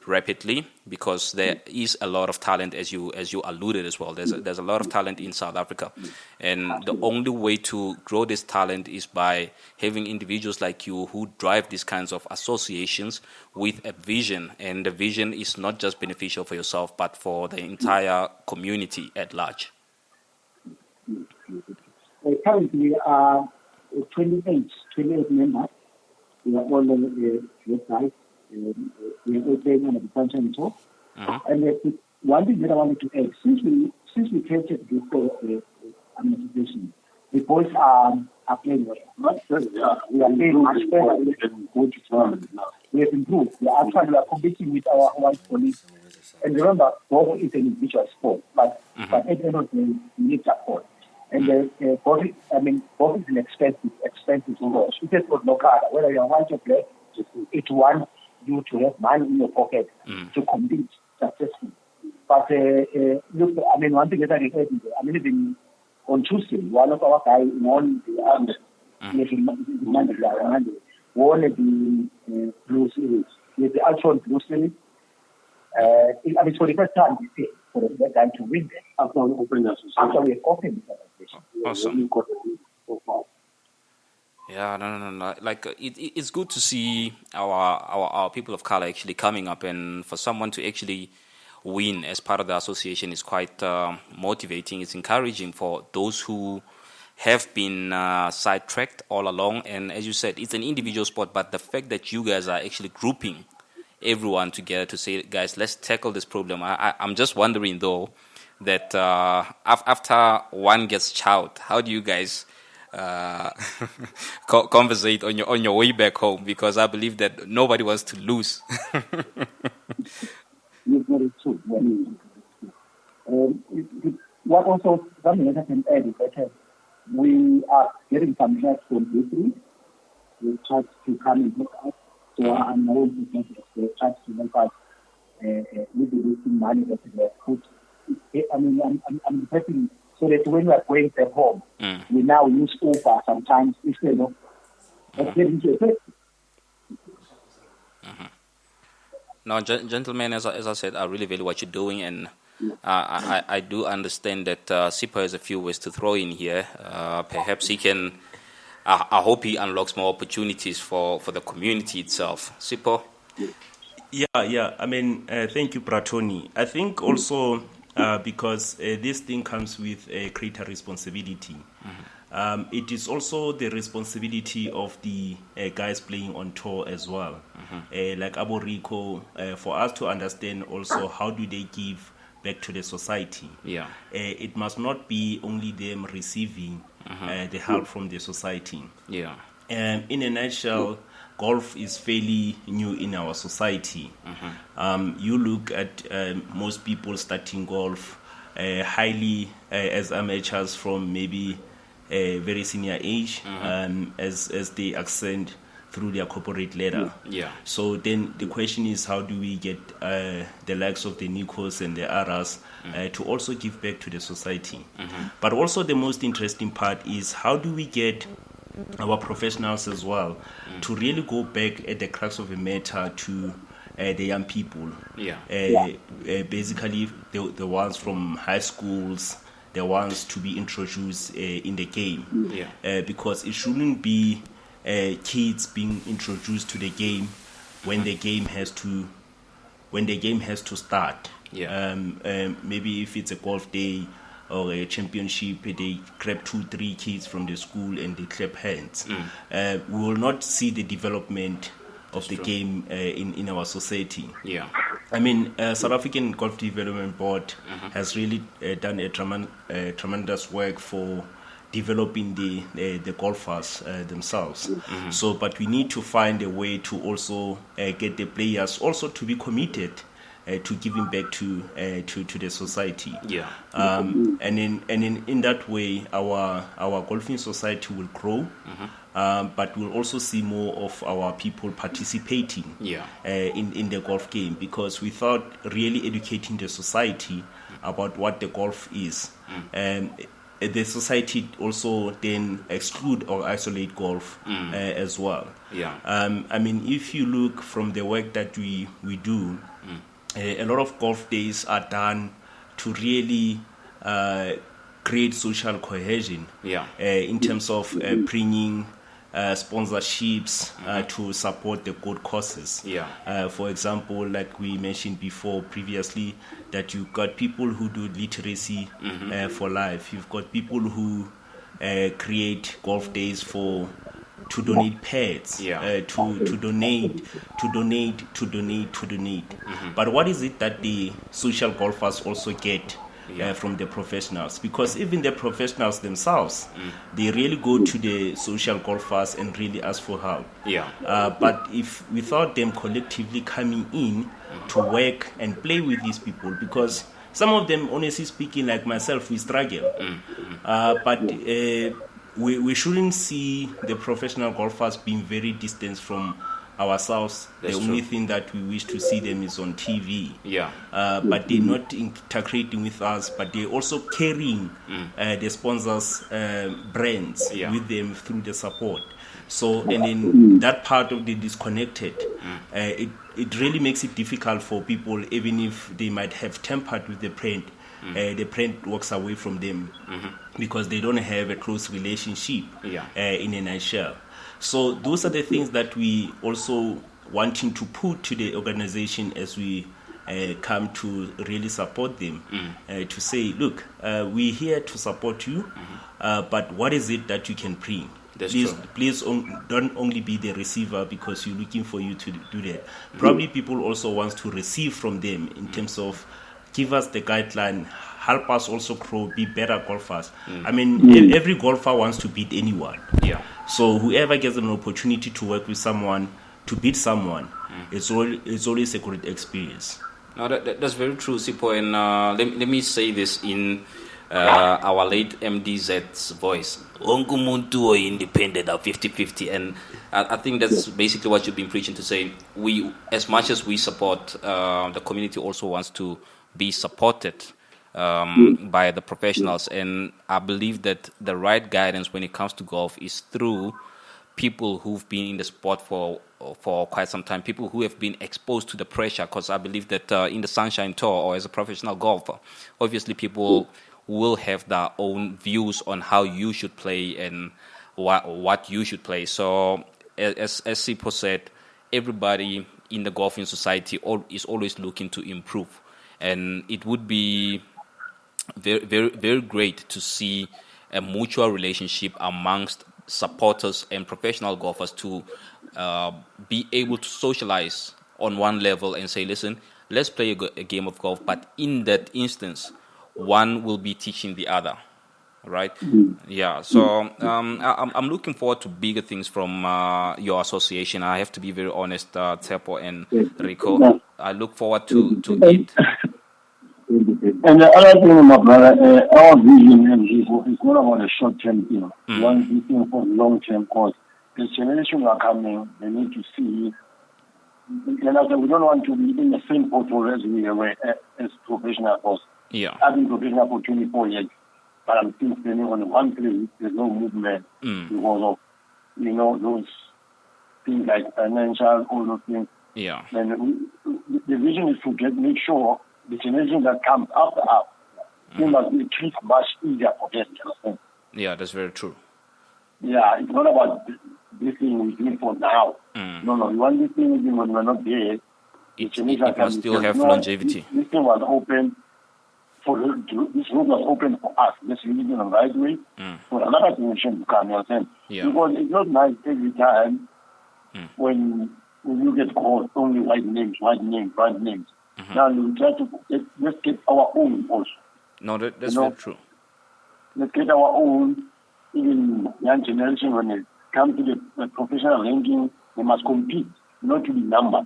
rapidly, because there is a lot of talent, as you alluded as well. There's a lot of talent in South Africa, and the only way to grow this talent is by having individuals like you who drive these kinds of associations with a vision, and the vision is not just beneficial for yourself but for the entire community at large. Currently, we are 28 members. We are all guys. We are all playing on the Sunshine Tour. And one thing that I wanted to add, since we created this association, the boys are playing well. We are playing much better. We have improved. We are competing with our white colleagues. And remember, golf is an individual sport, but at the end of the day, we need support. And golf is an expensive sport. It has got no card. Whether you're white or black, it wants you to have money in your pocket to compete successfully. But look, one thing that I regret is, even on Tuesday, one of our guys won the won the Blue Series. With the Ultron Blue Series. It's for the first time we pay for that guy to win after we opened the association. After we opened the association. Awesome. Yeah, no. Like it's good to see our people of color actually coming up, and for someone to actually win as part of the association is quite motivating. It's encouraging for those who have been sidetracked all along. And as you said, it's an individual sport, but the fact that you guys are actually grouping everyone together to say, guys, let's tackle this problem. I'm just wondering though that after one gets chowed, how do you guys conversate on your way back home? Because I believe that nobody wants to lose. what also something that I can add is that we are getting some help from B3. They try to come and look us. So I'm always looking at they try to help us with the losing money that we have put. I mean, I'm hoping so that when we are going back home, we now use Uber sometimes instead of getting to a place. No, gentlemen, as I said, I really value what you're doing, and I do understand that Sipho has a few ways to throw in here. Perhaps he can. I hope he unlocks more opportunities for the community itself. Sipho? Yeah. I mean, thank you, Pratoni. I think also because this thing comes with a greater responsibility. It is also the responsibility of the guys playing on tour as well. Like Abo Rico, for us to understand also how do they give back to the society. Yeah. It must not be only them receiving the help from the society. Yeah. In a nutshell, golf is fairly new in our society. You look at most people starting golf highly as amateurs from maybe a very senior age as they ascend through their corporate ladder. Yeah. So then the question is, how do we get the likes of the Nikos and the Aras to also give back to the society? But also the most interesting part is, how do we get our professionals as well to really go back at the crux of the matter to the young people? Yeah. Basically, the ones from high schools, the ones to be introduced in the game. Yeah. Because it shouldn't be kids being introduced to the game when the game has to start. Yeah. Maybe if it's a golf day or a championship, they grab 2-3 kids from the school and they clap hands. We will not see the development of the game in our society. Yeah. I mean, South African Golf Development Board has really done a tremendous work for developing the golfers themselves. So, but we need to find a way to also get the players also to be committed to giving back to the society. Yeah. And in that way, our golfing society will grow. But we'll also see more of our people participating in the golf game, because without really educating the society about what the golf is, the society also then exclude or isolate golf as well. Yeah. I mean, if you look from the work that we do, a lot of golf days are done to really create social cohesion. Yeah. In terms of bringing sponsorships to support the good causes. Yeah. For example, like we mentioned before previously, that you've got people who do literacy for life. You've got people who create golf days to donate pads, to donate. But what is it that the social golfers also get from the professionals? Because even the professionals themselves, they really go to the social golfers and really ask for help. Yeah. But if without them collectively coming in to work and play with these people, because some of them, honestly speaking, like myself, we struggle. But we shouldn't see the professional golfers being very distant from ourselves. That's the only true. thing that we wish to see them is on TV. Yeah. But they're not integrating with us, but they're also carrying the sponsors' brands with them through the support. So, and in that part of the disconnected, it really makes it difficult for people, even if they might have tempered with the brand walks away from them because they don't have a close relationship in a nutshell. So those are the things that we also wanting to put to the organization as we come to really support them, to say, look, we're here to support you, but what is it that you can bring? Please don't only be the receiver because you're looking for you to do that. Probably people also want to receive from them in terms of give us the guideline, help us also grow, be better golfers. I mean, every golfer wants to beat anyone. Yeah. So whoever gets an opportunity to work with someone, to beat someone, it's always a great experience. No, that's very true, Sipho. And let me say this in our late MDZ's voice. Wonke umuntu independent of 50-50, and I think that's basically what you've been preaching to say. We, as much as we support, the community also wants to be supported by the professionals, and I believe that the right guidance when it comes to golf is through people who've been in the sport for quite some time, people who have been exposed to the pressure, because I believe that in the Sunshine Tour or as a professional golfer, obviously people will have their own views on how you should play and what you should play. So as Sipho said, everybody in the golfing society is always looking to improve, and it would be very, very, very great to see a mutual relationship amongst supporters and professional golfers to be able to socialize on one level and say, listen, let's play a game of golf, but in that instance, one will be teaching the other, right? Yeah, so I'm looking forward to bigger things from your association. I have to be very honest, Tshepo and Rico. I look forward to it. And the other thing, my brother, our vision and it's not about a short-term thing. One thing for long-term cause. The generation who are coming, they need to see. And I said, we don't want to be in the same portfolio as we were as professional course. Yeah. I've been professional for 24 years, but I'm still standing on one place. There's no movement because of, those things like financial, all those things. Yeah. And the vision is to make sure the generation that comes after us, they must be treated much easier for them, you understand? Yeah, that's very true. Yeah, it's not about this thing we do for now. No, we want this thing when we're not there. It must still have longevity. This thing was open this road was open for us. Let's really do it the right way for another generation to come, you understand? Yeah. Because it's not nice every time when you get called only white names. Now we try to let's get our own also. No, that's very true. Let's get our own. Even young generation, when they come to the professional ranking, they must compete, not to be numbered.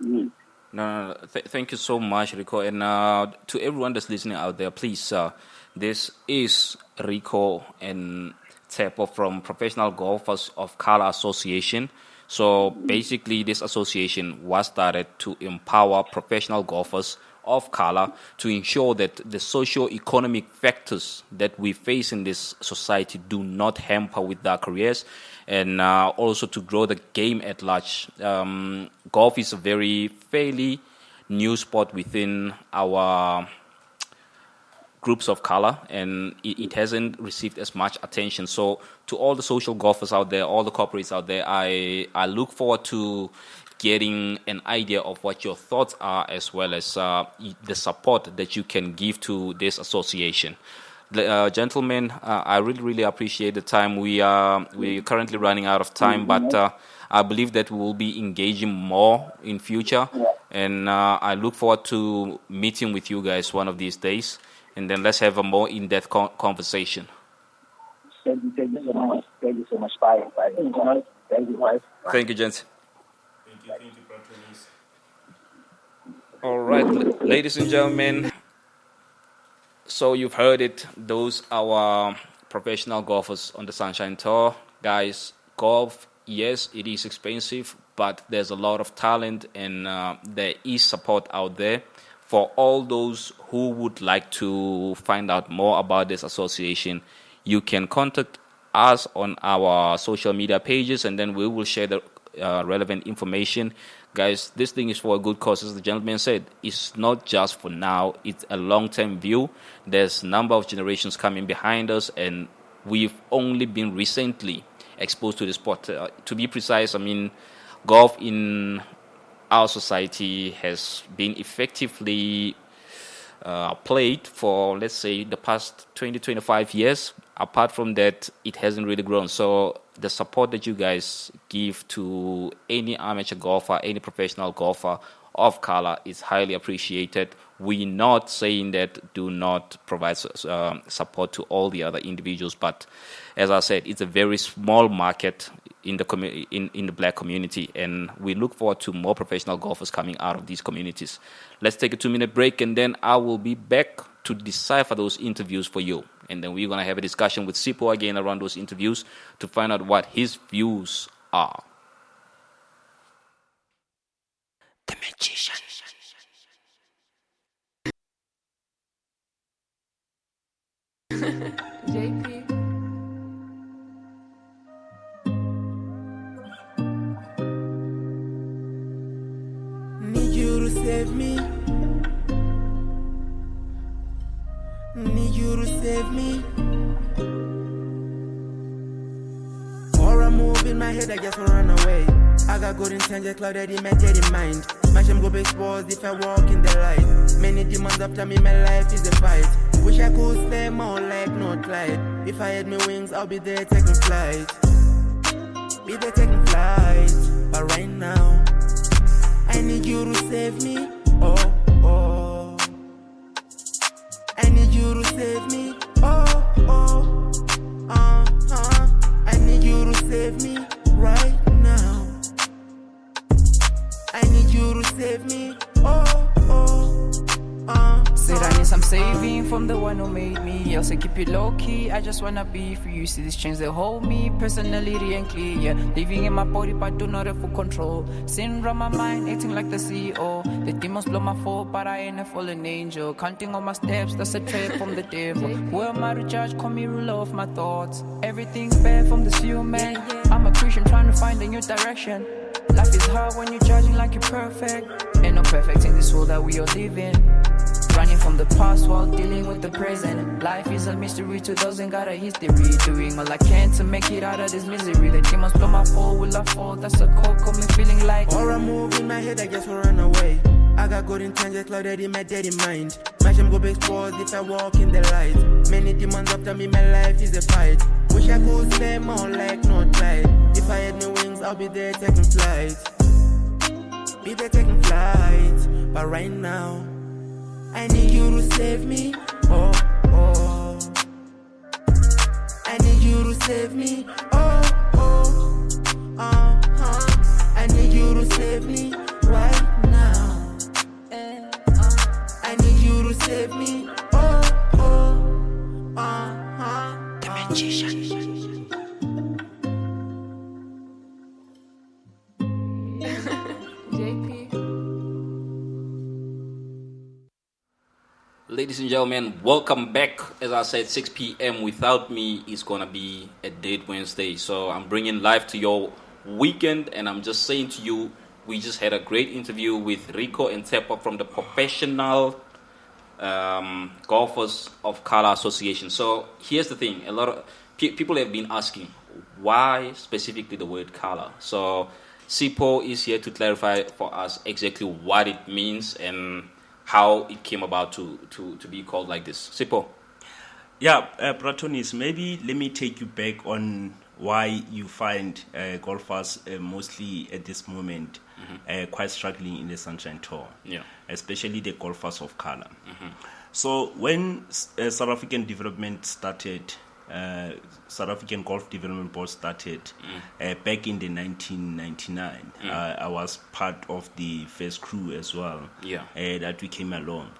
Yes. No, thank you so much, Rico. And to everyone that's listening out there, please, this is Rico and Tshepo from Professional Golfers of Kala Association. So basically, this association was started to empower professional golfers of Kala to ensure that the socio-economic factors that we face in this society do not hamper with their careers, and also to grow the game at large. Golf is a fairly new sport within our groups of color, and it hasn't received as much attention. So to all the social golfers out there, all the corporates out there, I look forward to getting an idea of what your thoughts are, as well as the support that you can give to this association. Gentlemen, I really appreciate the time. We're currently running out of time, but I believe that we will be engaging more in future, and I look forward to meeting with you guys one of these days, and then let's have a more in-depth conversation. Thank you so much. Thank you so much. Bye. Thank you, guys. Thank you, gents. Thank you, All right, ladies and gentlemen. So you've heard it. Those are our professional golfers on the Sunshine Tour. Guys, golf, yes, it is expensive, but there's a lot of talent, and there is support out there. For all those who would like to find out more about this association, you can contact us on our social media pages, and then we will share the relevant information. Guys, this thing is for a good cause. As the gentleman said, it's not just for now, it's a long-term view. There's a number of generations coming behind us, and we've only been recently exposed to the sport. To be precise, I mean, golf in our society has been effectively played for, let's say, the past 20-25 years. Apart from that, it hasn't really grown. So the support that you guys give to any amateur golfer, any professional golfer of color is highly appreciated. We're not saying that do not provide support to all the other individuals, but as I said, it's a very small market in the in the black community, and we look forward to more professional golfers coming out of these communities. Let's take a 2-minute break, and then I will be back to decipher those interviews for you. And then we're going to have a discussion with Sipho again around those interviews to find out what his views are. The Magician. JP. Need you to save me. Need you to save me. Or a move in my head, I just run away. I got good intentions, clouded in my dead in mind. My shame go be exposed if I walk in the light. Many demons after me, my life is a fight. Wish I could stay more like no Clyde. If I had my wings, I'll be there taking flight. Be there taking flight. But right now, I need you to save me. Oh, oh. I need you to save me. Oh, oh. I need you to save me right now. I need you to save me. Oh, oh. Said I need some saving from the one who made me. I'll say keep it low key. I just wanna be free. You see these chains that hold me, personality and clear. Yeah, living in my body but do not have full control. Sin around my mind, acting like the CEO. The demons blow my fall, but I ain't a fallen angel. Counting on my steps, that's a trap from the devil. Who am I to judge? Call me ruler of my thoughts. Everything's bad from this human. I'm a Christian trying to find a new direction. Life is hard when you're judging like you're perfect. Ain't no perfect in this world that we all live in. Running from the past while dealing with the present. Life is a mystery to those ain't got a history. Doing all I can to make it out of this misery. The demons blow my fall, will I fall? That's a call, got me feeling like. Or a move in my head, I just run away. I got good intentions, clouded in my dead in mind. My shame go be exposed if I walk in the light. Many demons after me, my life is a fight. Wish I could stay more like no Clyde. If I had no wings, I'll be there taking flight. Be there taking flight. But right now, I need you to save me. Oh, oh. I need you to save me. Oh, oh. I need you to save me right now. I need you to save me. Oh, oh. The Magician. Ladies and gentlemen, welcome back. As I said, 6 p.m. without me is going to be a dead Wednesday. So I'm bringing life to your weekend, and I'm just saying to you, we just had a great interview with Rico and Tepa from the Professional Golfers of Color Association. So here's the thing. A lot of people have been asking, why specifically the word color? So Sipho is here to clarify for us exactly what it means and how it came about to be called like this. Sipho. Yeah, Bratonis, maybe let me take you back on why you find golfers mostly at this moment quite struggling in the Sunshine Tour, especially the golfers of color. So when South African development started, South African Golf Development Board started back in the 1999. I was part of the first crew as well that we came along.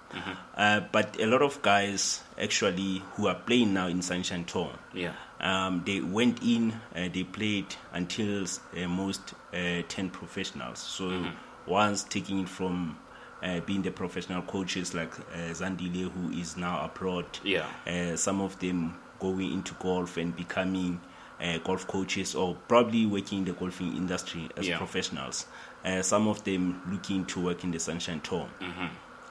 But a lot of guys actually who are playing now in Sunshine Tour, they went in, they played until most 10 professionals. So once taking it from being the professional coaches like Zandile, who is now abroad, some of them going into golf and becoming golf coaches or probably working in the golfing industry as professionals. Some of them looking to work in the Sunshine Tour.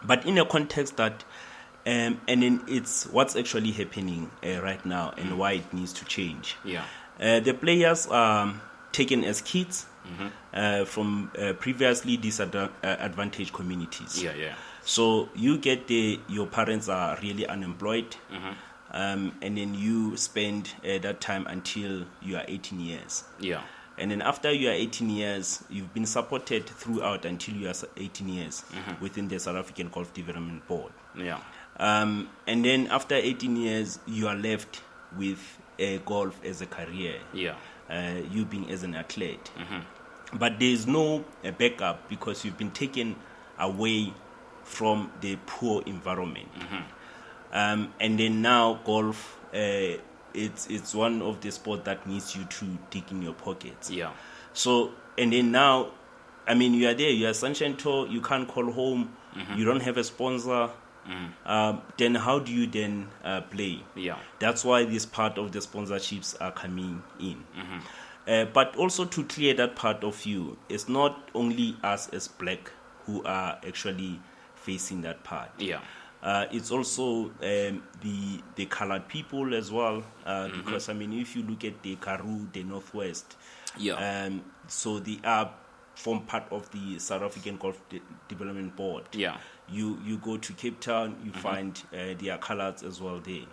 But in a context that, and then it's what's actually happening right now and why it needs to change. The players are taken as kids from previously disadvantaged communities. So you get your parents are really unemployed. And then you spend that time until you are 18 years. And then after you are 18 years, you've been supported throughout until you are 18 years within the South African Golf Development Board. And then after 18 years, you are left with golf as a career. You being as an athlete. But there is no backup because you've been taken away from the poor environment. And then now golf, it's one of the sports that needs you to dig in your pockets. Yeah. So, and then now, I mean, you are there, you are Sunshine Tour, you can't call home, you don't have a sponsor. Then how do you then play? Yeah. That's why this part of the sponsorships are coming in. But also to clear that part of you, it's not only us as black who are actually facing that part. Yeah. It's also the colored people as well, because I mean, if you look at the Karoo, the Northwest, so they are form part of the South African Golf Development Board. Yeah. You go to Cape Town, you find their colors as well there.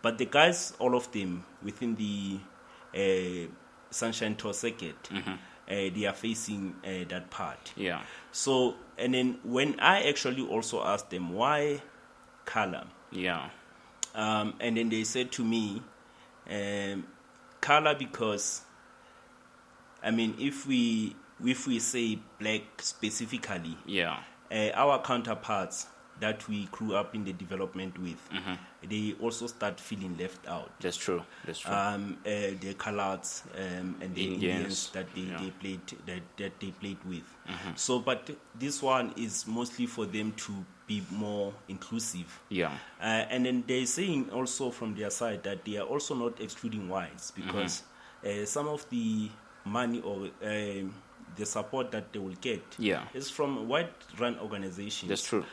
But the guys, all of them within the Sunshine Tour circuit, they are facing that part. Yeah. So, and then when I actually also asked them why color, and then they said to me, color because, I mean, if we say black specifically, our counterparts that we grew up in the development with, they also start feeling left out. That's true. That's true. The coloreds and the Indians that they played with. So, but this one is mostly for them to be more inclusive. Yeah. And then they're saying also from their side that they are also not excluding whites because some of the money or the support that they will get is from white-run organizations. That's true.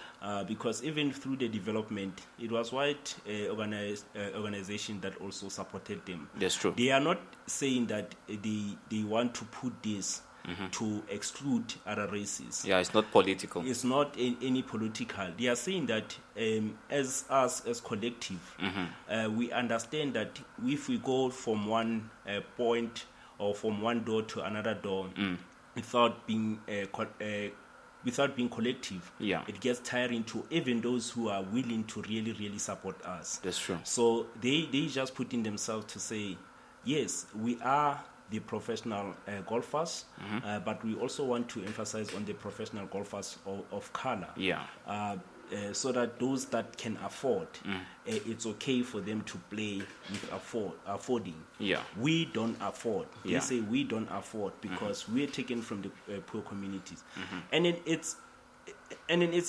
Because even through the development, it was white organization that also supported them. That's true. They are not saying that they want to put this to exclude other races. Yeah, it's not political. It's not any political. They are saying that as us, as collective, we understand that if we go from one point or from one door to another door, without being collective, it gets tiring to even those who are willing to really, really support us. That's true. So they just put in themselves to say, yes, we are the professional golfers, but we also want to emphasize on the professional golfers of color. Yeah. So that those that can afford, it's okay for them to play with affording. Yeah. We don't afford. They Yeah. say we don't afford because we're taken from the poor communities. And then it's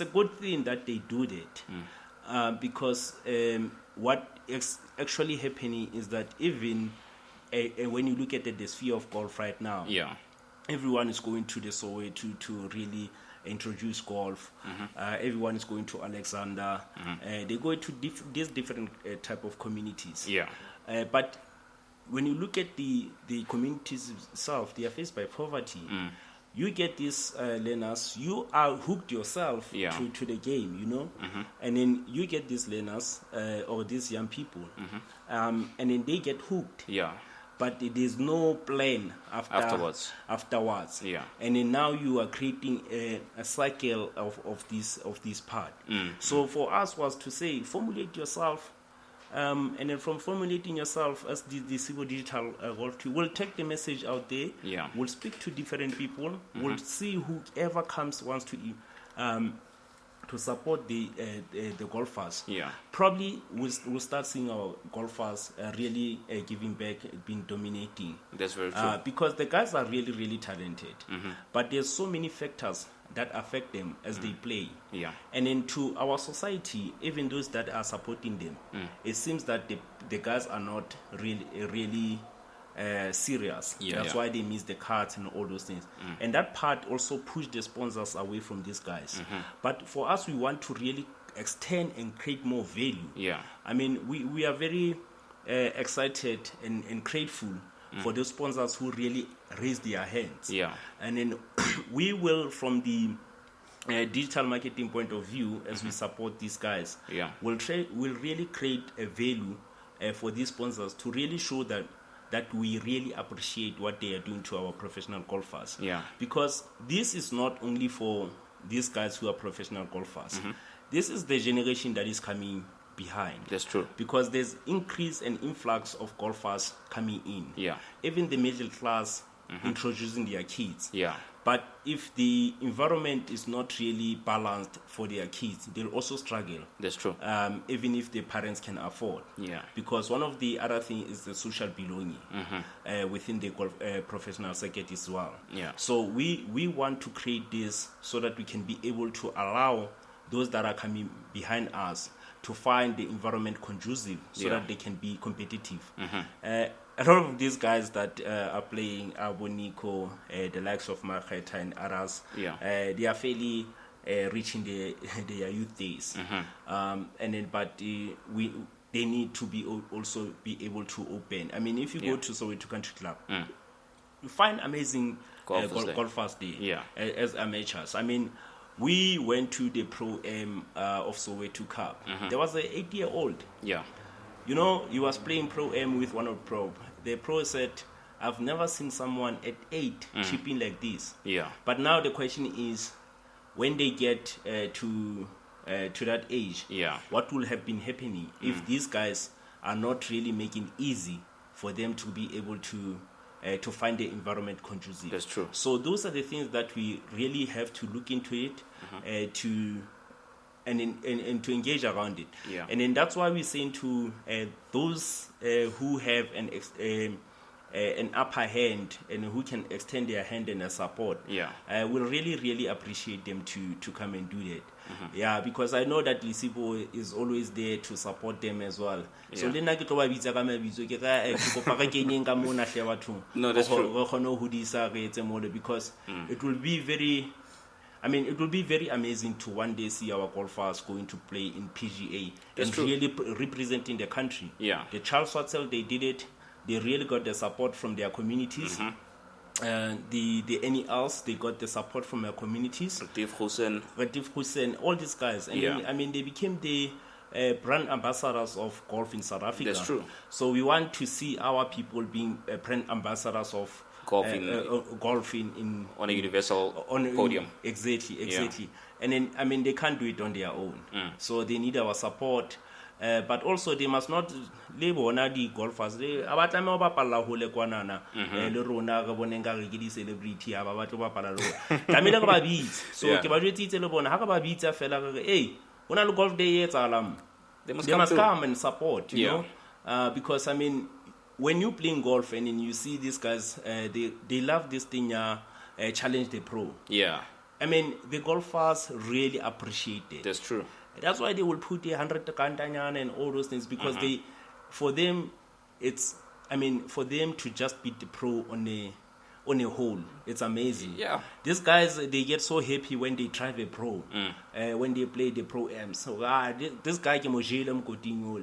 a good thing that they do that, because what is actually happening is that even when you look at the sphere of golf right now, everyone is going to the Soweto to really introduce golf. Everyone is going to Alexander. They go to these different type of communities. But when you look at the communities itself, they are faced by poverty. You get these learners, you are hooked yourself to the game, you know, and then you get these learners or these young people, and then they get hooked. But there's no plan afterwards. And then now you are creating a cycle of this part. So for us was to say, formulate yourself, and then from formulating yourself as the Civo Digital Golf Team, we'll take the message out there. We'll speak to different people. We'll see whoever wants to support the golfers. Probably we'll start seeing our golfers really giving back, being dominating. That's very true. Because the guys are really, really talented. But there's so many factors that affect them as they play. And then to our society, even those that are supporting them, it seems that the guys are not really serious. That's why they miss the cards and all those things. And that part also pushed the sponsors away from these guys. But for us, we want to really extend and create more value. I mean, we are very excited and grateful for those sponsors who really raise their hands. And then we will, from the digital marketing point of view, as we support these guys, we'll really create a value for these sponsors to really show that we really appreciate what they are doing to our professional golfers. Because this is not only for these guys who are professional golfers. This is the generation that is coming behind. That's true. Because there's increase and influx of golfers coming in. Even the middle class introducing their kids. But if the environment is not really balanced for their kids, they'll also struggle. That's true. Even if the parents can afford. Yeah. Because one of the other things is the social belonging within the golf professional circuit as well. Yeah. So we want to create this so that we can be able to allow those that are coming behind us to find the environment conducive so that they can be competitive. A lot of these guys that are playing Aboniko, the likes of Marketa and others, they are fairly reaching their youth days. But they need to be also be able to open. I mean, if you go to Soweto Country Club, you find amazing golfers there as amateurs. I mean, we went to the Pro-Am of Soweto Cup. There was an 8-year-old. Yeah. You know, he was playing Pro-Am with one of the pro. The pro said, I've never seen someone at 8 chipping like this. Yeah. But now the question is, when they get to that age, what will have been happening if these guys are not really making it easy for them to be able to find the environment conducive? That's true. So those are the things that we really have to look into it and to engage around it. Yeah. And then that's why we're saying to those who have an upper hand and who can extend their hand and their support, we'll really, really appreciate them to come and do that. Yeah, because I know that Lisipo is always there to support them as well. So no, that's true. Because it will be very, it will be very amazing to one day see our golfers going to play in PGA and really representing the country. Yeah. The Charles Schwartzel, they did it. They really got the support from their communities. The NELs, they got the support from their communities. Ratif Hussein, all these guys. And then, they became the brand ambassadors of golf in South Africa. That's true. So we want to see our people being brand ambassadors of golf in on a universal podium. Exactly. And then, they can't do it on their own. So they need our support. But also they must not live on the golfers. They about time about pala hole kwanana. Le rona ga bonenga re ke di celebrity aba ba tlo ba pala lo. Tamile ba beats. So ke ba jwetsi le bona ha ka ba beats fela re hey, ona le golf day etsalam. They must come and support, you know. Because when you playing golf and then you see these guys, they love this thing, challenge the pro. Yeah. The golfers really appreciate it. That's true. That's why they will put 100 kantanyana and all those things, because for them to just beat the pro on a hole, it's amazing. Yeah. These guys, they get so happy when they drive a pro, when they play the Pro-Am. So this guy can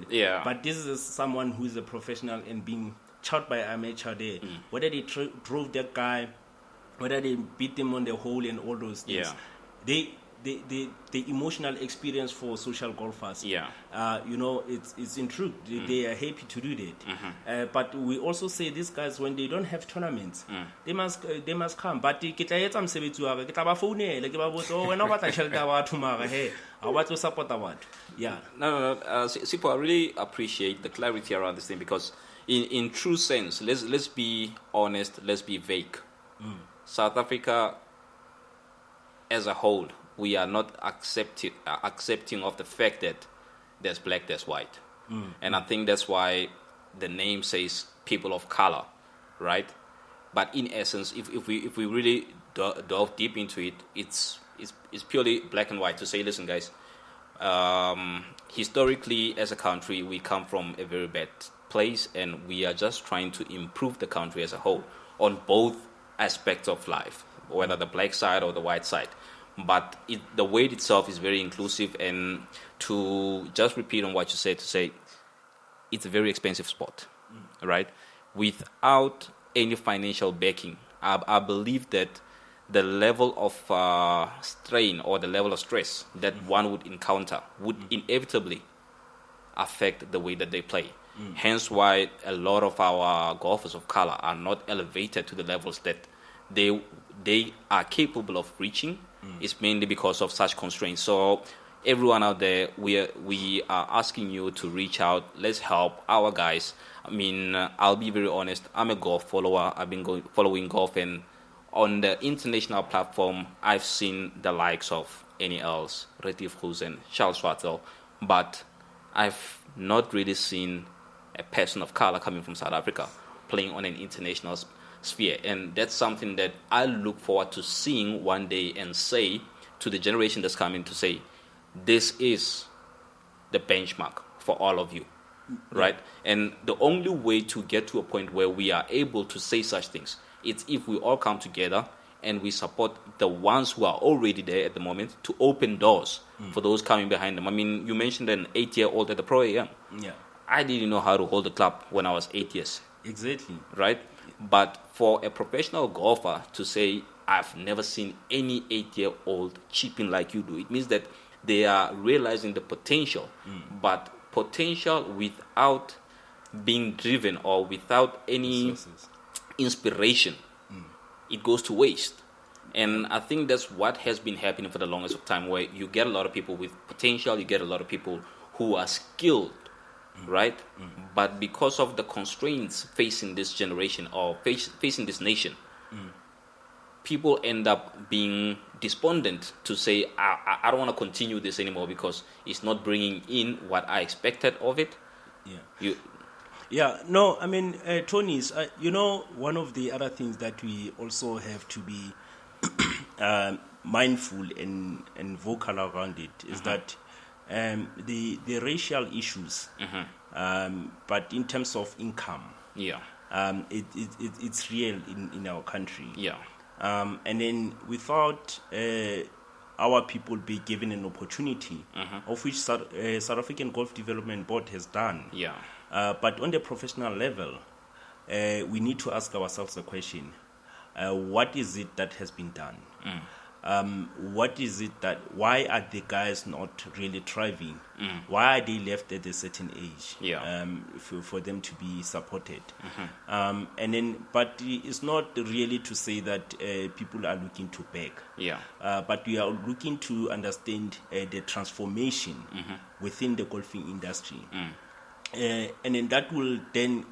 yeah. But this is someone who is a professional and being shot by amateur there. Whether they drove that guy, whether they beat him on the hole and all those things. Yeah. The emotional experience for social golfers, it's in truth. They are happy to do that. But we also say these guys, when they don't have tournaments, they must come. But no, Sipo, I really appreciate the clarity around this thing, because in true sense, let's be honest, let's be vague. South Africa as a whole, we are not accepting of the fact that there's black, there's white. And I think that's why the name says people of color, right? But in essence, if we really delve deep into it, it's purely black and white to say, listen, guys, historically as a country, we come from a very bad place, and we are just trying to improve the country as a whole on both aspects of life, whether the black side or the white side. But the weight itself is very inclusive, and to just repeat on what you said, to say it's a very expensive sport, right? Without any financial backing, I believe that the level of strain or the level of stress that one would encounter would inevitably affect the way that they play. Hence why a lot of our golfers of color are not elevated to the levels that they are capable of reaching. It's mainly because of such constraints. So everyone out there, we are asking you to reach out. Let's help our guys. I'll be very honest. I'm a golf follower. I've been following golf, and on the international platform, I've seen the likes of Annie Els, Retief Goes, and Charles Schwartzel, but I've not really seen a person of color coming from South Africa playing on an international sphere. And that's something that I look forward to seeing one day and say to the generation that's coming, to say, this is the benchmark for all of you, right? And the only way to get to a point where we are able to say such things is if we all come together and we support the ones who are already there at the moment to open doors for those coming behind them. I mean, you mentioned an 8-year-old at the Pro AM. Yeah. I didn't know how to hold a club when I was 8 years. Exactly. Right? But for a professional golfer to say, I've never seen any 8-year-old chipping like you do, it means that they are realizing the potential, but potential without being driven or without any inspiration, it goes to waste. And I think that's what has been happening for the longest of time, where you get a lot of people with potential, you get a lot of people who are skilled, right? But because of the constraints facing this generation or facing this nation, people end up being despondent to say, I don't want to continue this anymore because it's not bringing in what I expected of it. No, I mean, Tony's, one of the other things that we also have to be mindful and vocal around it is that the racial issues, but in terms of income, it's real in our country. And then without our people be given an opportunity, of which South African Golf Development Board has done. But on the professional level, we need to ask ourselves the question, what is it that has been done? What is it why are the guys not really thriving? Why are they left at a certain age for them to be supported? But it's not really to say that people are looking to beg. But we are looking to understand the transformation within the golfing industry. And then that will then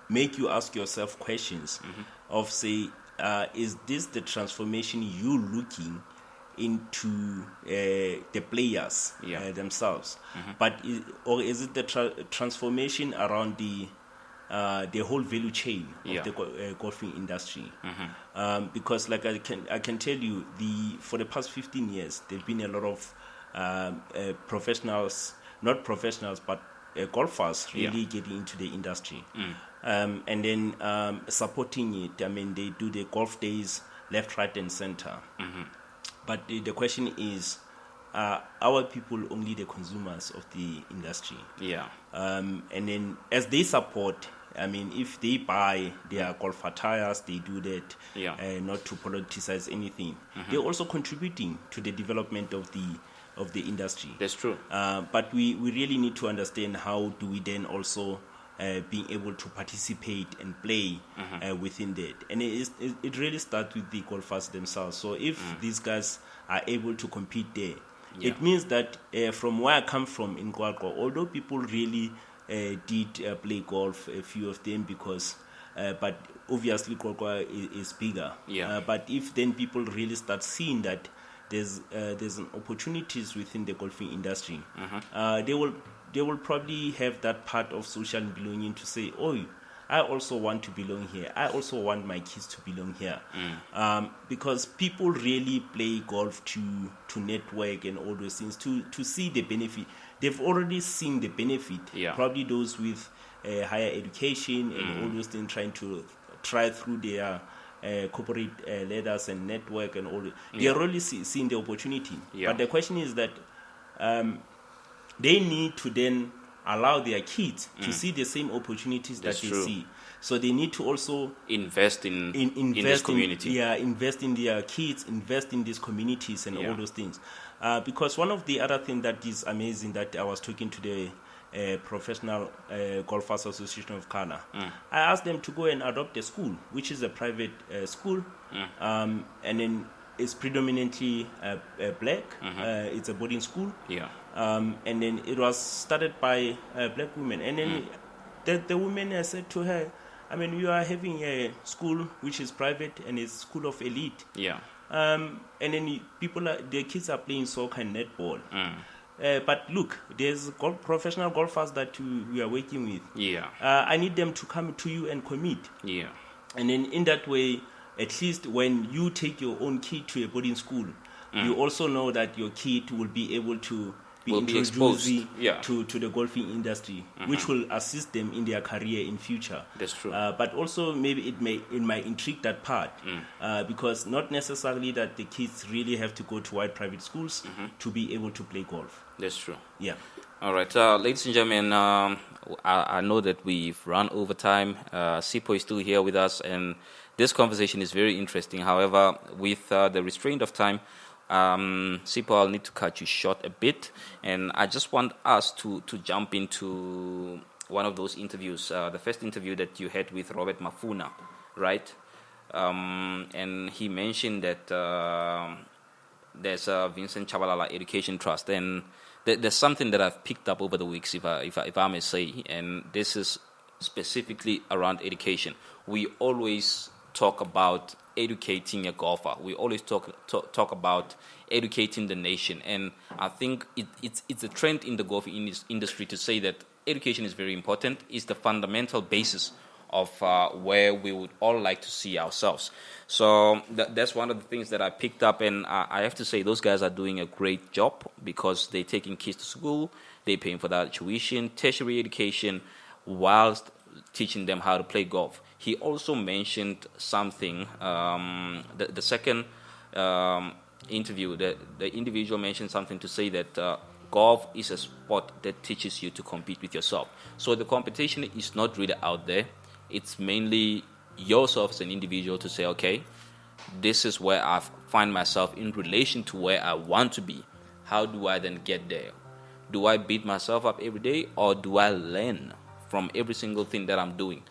make you ask yourself questions of, say, is this the transformation you looking into the players themselves? But or is it the transformation around the whole value chain of the golfing industry? Because, like I can tell you, for the past 15 years, there've been a lot of professionals, not professionals, but golfers really getting into the industry. And then supporting it. I mean, they do the golf days left, right, and center. But the question is, our people only the consumers of the industry? And then as they support, I mean, if they buy their golf attires, they do that, not to politicize anything. They're also contributing to the development of the industry. That's true. But we really need to understand how do we then also being able to participate and play within that. And it really starts with the golfers themselves. So if these guys are able to compete there, it means that from where I come from in Guaguo, although people really did play golf, a few of them, because but obviously Guaguo is bigger. But if then people really start seeing that there's an opportunities within the golfing industry, they will probably have that part of social belonging to say, oh, I also want to belong here. I also want my kids to belong here. Because people really play golf to network and all those things, to see the benefit. They've already seen the benefit. Probably those with higher education and all those things, trying to try through their corporate ladders and network and all. They're already seeing the opportunity. But the question is that they need to then allow their kids to see the same opportunities that they see. So they need to also invest in this community. Invest in their kids, invest in these communities and all those things. Because one of the other things that is amazing, that I was talking to the Professional Golfers Association of Ghana, I asked them to go and adopt a school, which is a private school, and then it's predominantly black. It's a boarding school. And then it was started by black women. And then the woman, I said to her, I mean, you are having a school which is private and it's school of elite. Yeah. And then the kids are playing soccer and netball. But look, there's professional golfers that we are working with. Yeah. I need them to come to you and commit. Yeah. And then in that way, at least when you take your own kid to a boarding school, you also know that your kid will be able to be introduced to the golfing industry, which will assist them in their career in future. That's true. But also maybe it might intrigue that part because not necessarily that the kids really have to go to white private schools to be able to play golf. That's true. Yeah. All right, ladies and gentlemen, I know that we've run over time. Sipho is still here with us, and this conversation is very interesting. However, with the restraint of time, Sipho, I'll need to cut you short a bit, and I just want us to jump into one of those interviews, the first interview that you had with Robert Mafuna, right? And he mentioned that there's a Vincent Chabalala Education Trust, and there's something that I've picked up over the weeks, if I may say, and this is specifically around education. We always talk about educating a golfer. We always talk about educating the nation, and I think it's a trend in the golfing industry to say that education is very important. It's the fundamental basis of where we would all like to see ourselves. So that's one of the things that I picked up, and I have to say those guys are doing a great job because they're taking kids to school, they're paying for that tuition, tertiary education, whilst teaching them how to play golf. He also mentioned something, the second interview, the individual mentioned something to say that golf is a sport that teaches you to compete with yourself. So the competition is not really out there. It's mainly yourself as an individual to say, okay, this is where I find myself in relation to where I want to be. How do I then get there? Do I beat myself up every day, or do I learn from every single thing that I'm doing?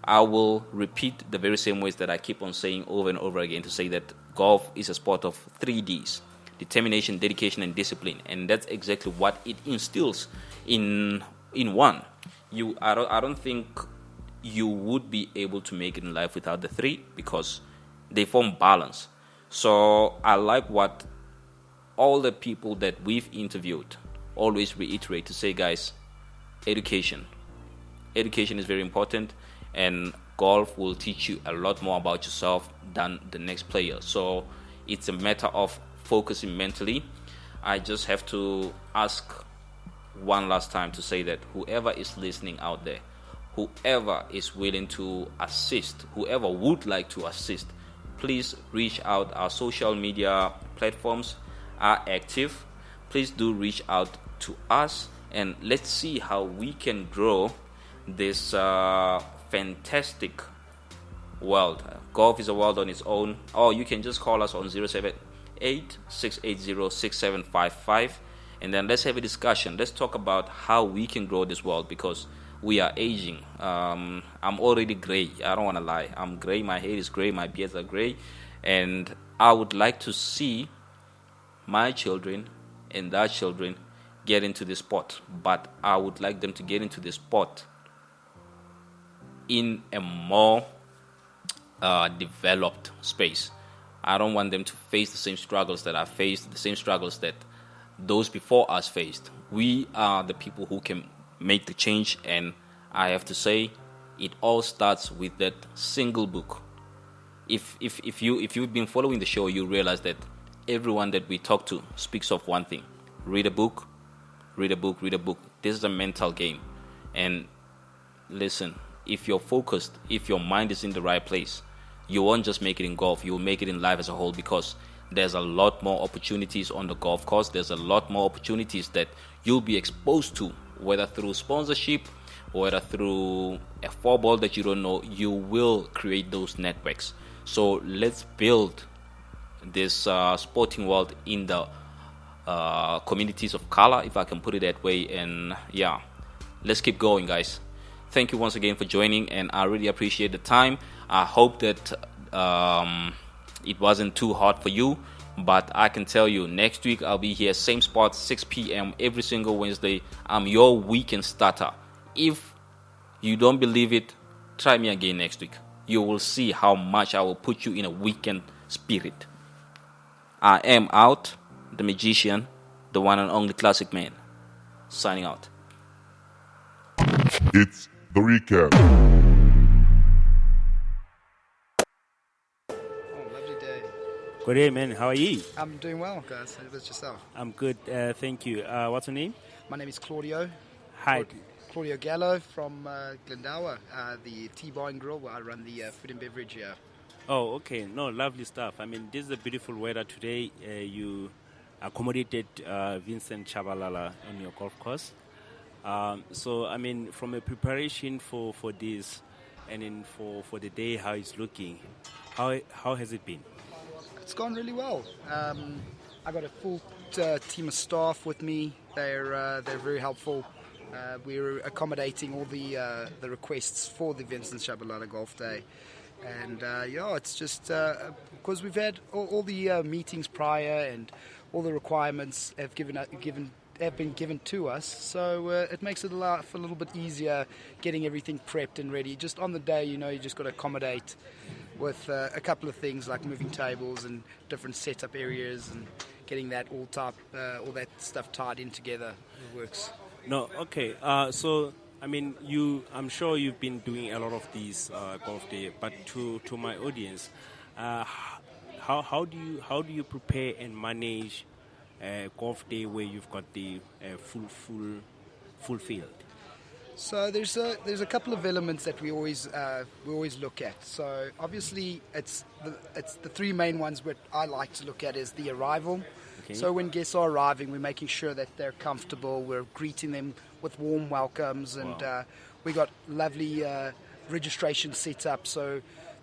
I will repeat the very same ways that I keep on saying over and over again to say that golf is a sport of 3 Ds: determination, dedication, and discipline. And that's exactly what it instills in one. I don't think you would be able to make it in life without the 3, because they form balance. So I like what all the people that we've interviewed always reiterate to say, guys, education is very important, and golf will teach you a lot more about yourself than the next player. So it's a matter of focusing mentally. I just have to ask one last time to say that whoever is listening out there, whoever is willing to assist, whoever would like to assist, please reach out. Our social media platforms are active. Please do reach out to us, and let's see how we can grow this fantastic world. Golf is a world on its own. Or you can just call us on 078-680-6755, and then let's have a discussion. Let's talk about how we can grow this world, because we are aging. I'm already gray. I don't want to lie. I'm gray. My hair is gray. My beards are gray. And I would like to see my children and their children get into this sport. But I would like them to get into this sport in a more developed space. I don't want them to face the same struggles that I faced, the same struggles that those before us faced. We are the people who can make the change, and I have to say it all starts with that single book. If you've been following the show, you realize that everyone that we talk to speaks of one thing: read a book, read a book, read a book. This is a mental game. And listen, if you're focused, if your mind is in the right place, you won't just make it in golf, you will make it in life as a whole, because there's a lot more opportunities on the golf course. There's a lot more opportunities that you'll be exposed to, whether through sponsorship, whether through a 4-ball that you don't know. You will create those networks. So let's build this sporting world in the communities of color, if I can put it that way. And yeah, let's keep going, guys. Thank you once again for joining, and I really appreciate the time. I hope that it wasn't too hard for you, but I can tell you, next week I'll be here, same spot, 6 p.m. every single Wednesday. I'm your weekend starter. If you don't believe it, try me again next week. You will see how much I will put you in a weekend spirit. I am out, the magician, the one and only Classic Man. Signing out. It's the recap. Lovely day. Good day, man. How are you? I'm doing well, guys. How about yourself? I'm good, thank you. What's your name? My name is Claudio. Hi. Claudio Gallo from Glendower, the T-Bar and Grill, where I run the food and beverage here. Oh, okay. No, lovely stuff. I mean, this is a beautiful weather today. You accommodated Vincent Shabalala on your golf course. So, I mean, from a preparation for this and then for the day, how it's looking, how has it been? It's gone really well. I got a full team of staff with me. They're very helpful. We're accommodating all the requests for the Vincent Shabalala Golf Day. And it's just because we've had all the meetings prior and all the requirements have been given to us, so it makes it a little bit easier getting everything prepped and ready. Just on the day, you just got to accommodate with a couple of things like moving tables and different setup areas and getting that all that stuff tied in together. It works. No, okay. So, I mean, I'm sure you've been doing a lot of these golf day, but to my audience, how do you prepare and manage golf day where you've got the full field? So there's a couple of elements that we always look at. So obviously it's the three main ones that I like to look at is the arrival. Okay. So when guests are arriving, we're making sure that they're comfortable. We're greeting them with warm welcomes, and we got lovely registration set up so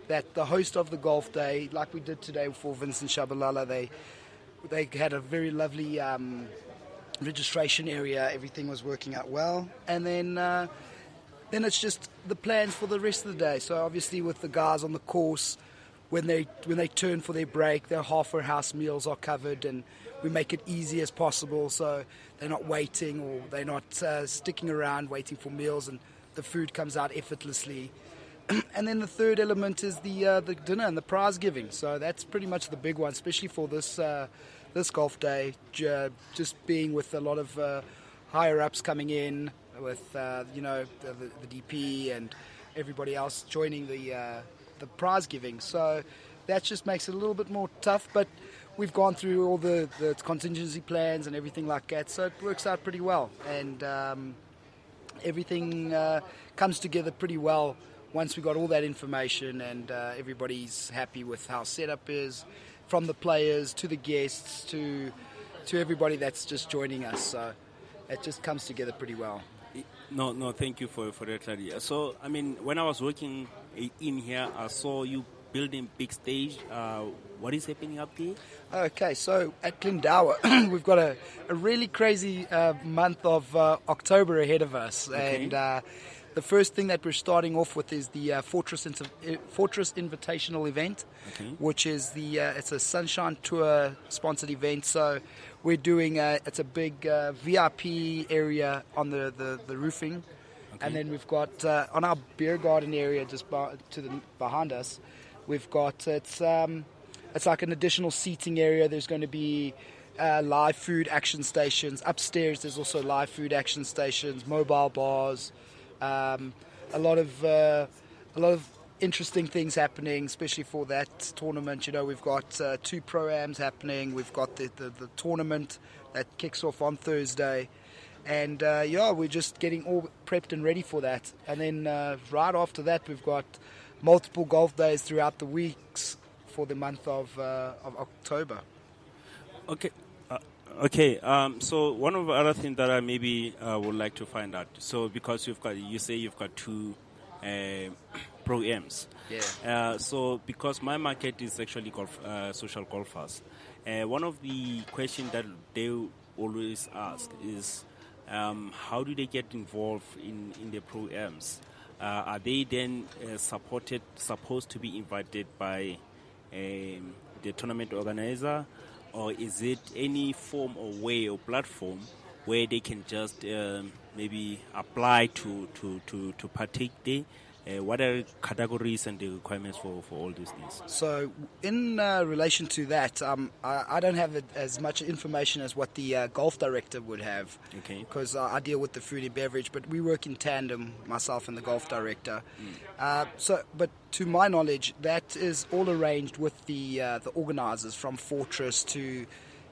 that the host of the golf day, like we did today for Vincent Shabalala, they had a very lovely registration area. Everything was working out well, and then it's just the plans for the rest of the day. So obviously with the guys on the course, when they turn for their break, their halfway house meals are covered, and we make it easy as possible so they're not waiting or they're not sticking around waiting for meals, and the food comes out effortlessly. And then the third element is the dinner and the prize giving. So that's pretty much the big one, especially for this golf day. Just being with a lot of higher ups coming in, with the DP and everybody else joining the prize giving. So that just makes it a little bit more tough, but we've gone through all the contingency plans and everything like that, so it works out pretty well, and everything comes together pretty well once we got all that information, and everybody's happy with how setup is, from the players to the guests to everybody that's just joining us. So it just comes together pretty well. No, thank you for that clarity. So, I mean, when I was working in here, I saw you building big stage. What is happening up there? Okay, so at Glendower, we've got a really crazy month of October ahead of us. Okay. And the first thing that we're starting off with is the Fortress Invitational event, okay, which is it's a Sunshine Tour sponsored event. So we're doing it's a big VIP area on the roofing, okay, and then we've got on our beer garden area just behind us, we've got it's like an additional seating area. There's going to be live food action stations upstairs. There's also live food action stations, mobile bars. A lot of interesting things happening, especially for that tournament. We've got 2 pro-ams happening. We've got the tournament that kicks off on Thursday, and we're just getting all prepped and ready for that. And then right after that, we've got multiple golf days throughout the weeks for the month of October. Okay. So one of the other things that I maybe would like to find out. So because you say you've got 2 pro-ams. Yeah. So because my market is actually social golfers, one of the questions that they always ask is, how do they get involved in the pro-ams? Are they then supposed to be invited by the tournament organizer? Or is it any form or way or platform where they can just maybe apply to partake there What are categories and the requirements for all these things? So, in relation to that, I don't have as much information as what the golf director would have. Okay. Because I deal with the food and beverage, but we work in tandem, myself and the golf director. But to my knowledge, that is all arranged with the organisers, from Fortress to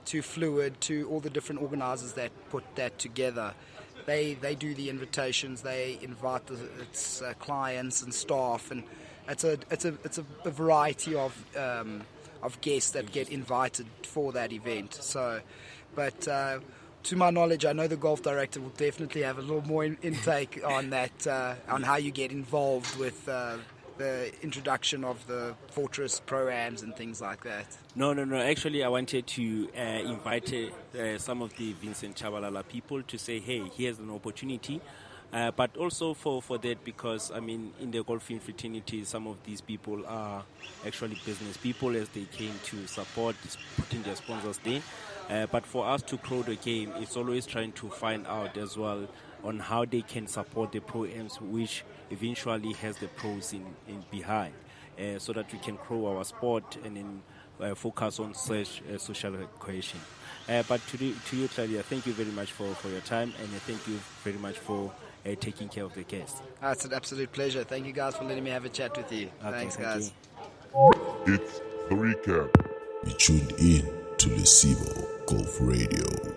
Fluid to all the different organisers that put that together. They do the invitations. They invite its clients and staff, and it's a variety of guests that get invited for that event. So, but to my knowledge, I know the golf director will definitely have a little more intake on that, on how you get involved with the introduction of the Fortress Pro-Ams and things like that. No. Actually, I wanted to invite some of the Vincent Chabalala people to say, hey, here's an opportunity. But also for that, because, I mean, in the golfing fraternity, some of these people are actually business people, as they came to support, putting their sponsors there. But for us to grow the game, it's always trying to find out as well on how they can support the Pro-Ams, which eventually has the pros in behind, so that we can grow our sport and then focus on such social cohesion. But to you, Claudia, thank you very much for your time, and thank you very much for taking care of the guests. It's an absolute pleasure. Thank you guys for letting me have a chat with you. Okay, Thanks, thank guys. It's the recap. Be tuned in to Lesivo Golf Radio.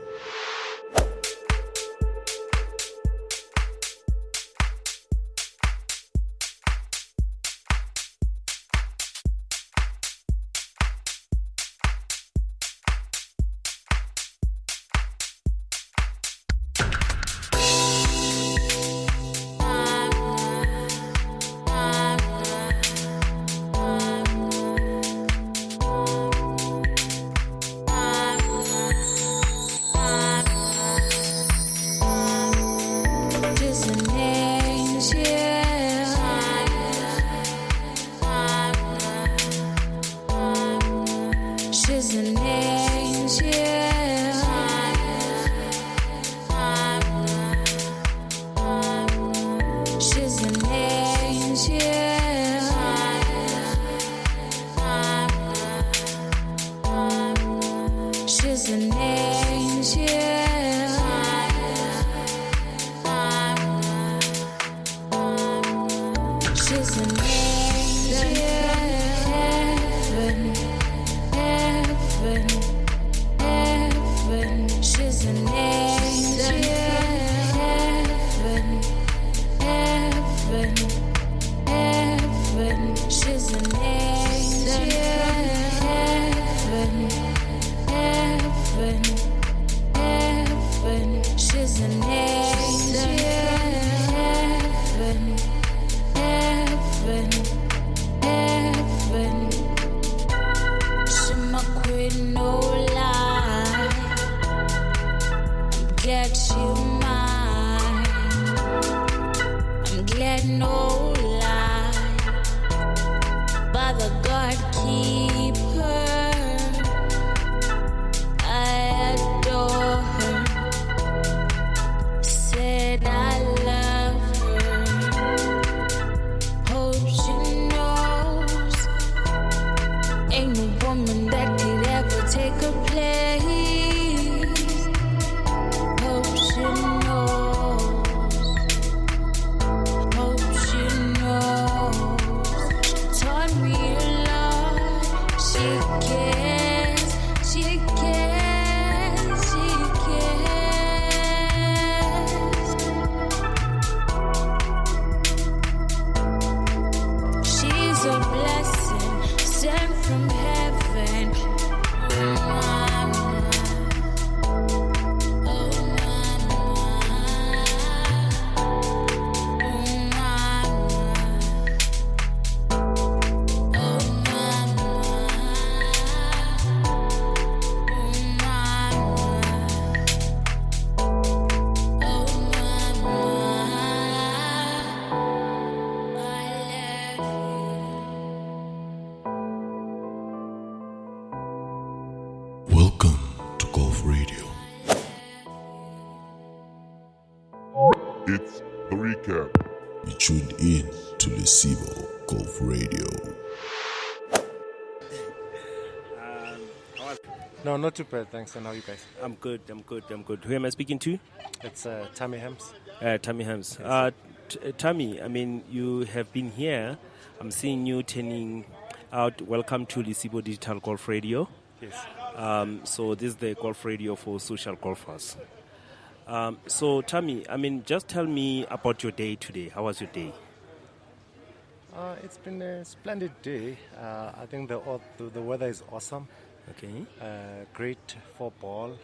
It's the recap. You tuned in to Lesibo Golf Radio. No, not too bad, thanks. And how are you guys? I'm good. Who am I speaking to? It's Tammy Hems. Tammy Hems. Tammy, I mean, you have been here. I'm seeing you turning out. Welcome to Lesibo Digital Golf Radio. Yes. So this is the golf radio for social golfers. So Tammy, I mean, just tell me about your day today. How was your day? It's been a splendid day. I think the weather is awesome. Okay. Great for ball.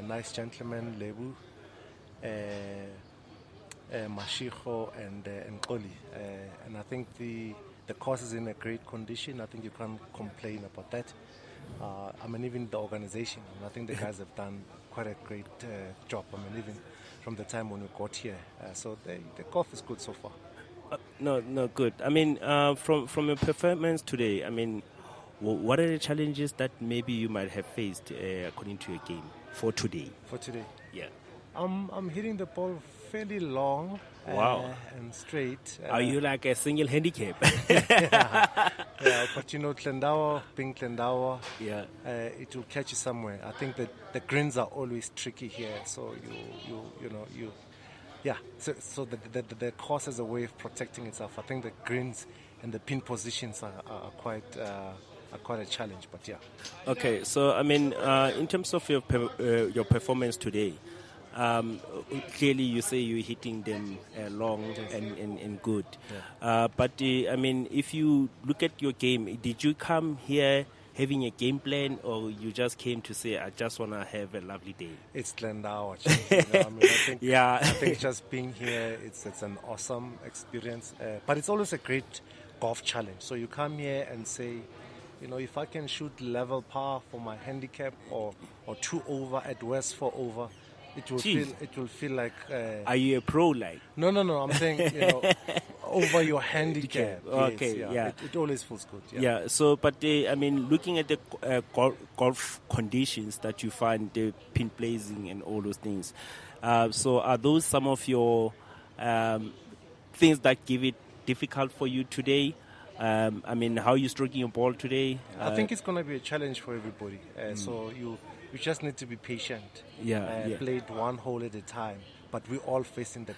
Nice gentleman, Lebu, Mashiko, and Nkoli. And I think the course is in a great condition. I think you can't complain about that. I mean, even the organization. I think the guys have done quite a great job. I mean, even from the time when we got here. So the golf is good so far. No, good. I mean, from your performance today, I mean, what are the challenges that maybe you might have faced according to your game for today? For today? Yeah. I'm hitting the ball fairly long. Wow. And straight. Are you like a single handicap? yeah, but you know, Tlendawa, being Tlendawa, yeah, it will catch you somewhere. I think that the greens are always tricky here, so yeah. So the course is a way of protecting itself. I think the greens and the pin positions are quite a challenge, but yeah. Okay, so I mean, in terms of your performance today, clearly you say you're hitting them long and good. Yeah. But I mean, if you look at your game, did you come here having a game plan, or you just came to say, I just want to have a lovely day? It's Tlendawa, actually. I mean, yeah. I think just being here, it's an awesome experience. But it's always a great golf challenge. So you come here and say, you know, if I can shoot level par for my handicap or 2 over at worst 4 over, it will feel like. Are you a pro like? No. I'm saying, you know, over your handicap. Okay, yes, yeah. It always feels good. Yeah. So, but I mean, looking at the golf conditions that you find, the pin placing and all those things. So, are those some of your things that give it difficult for you today? I mean, how are you stroking your ball today? I think it's going to be a challenge for everybody. So you just need to be patient. Play it one hole at a time. But we're all facing the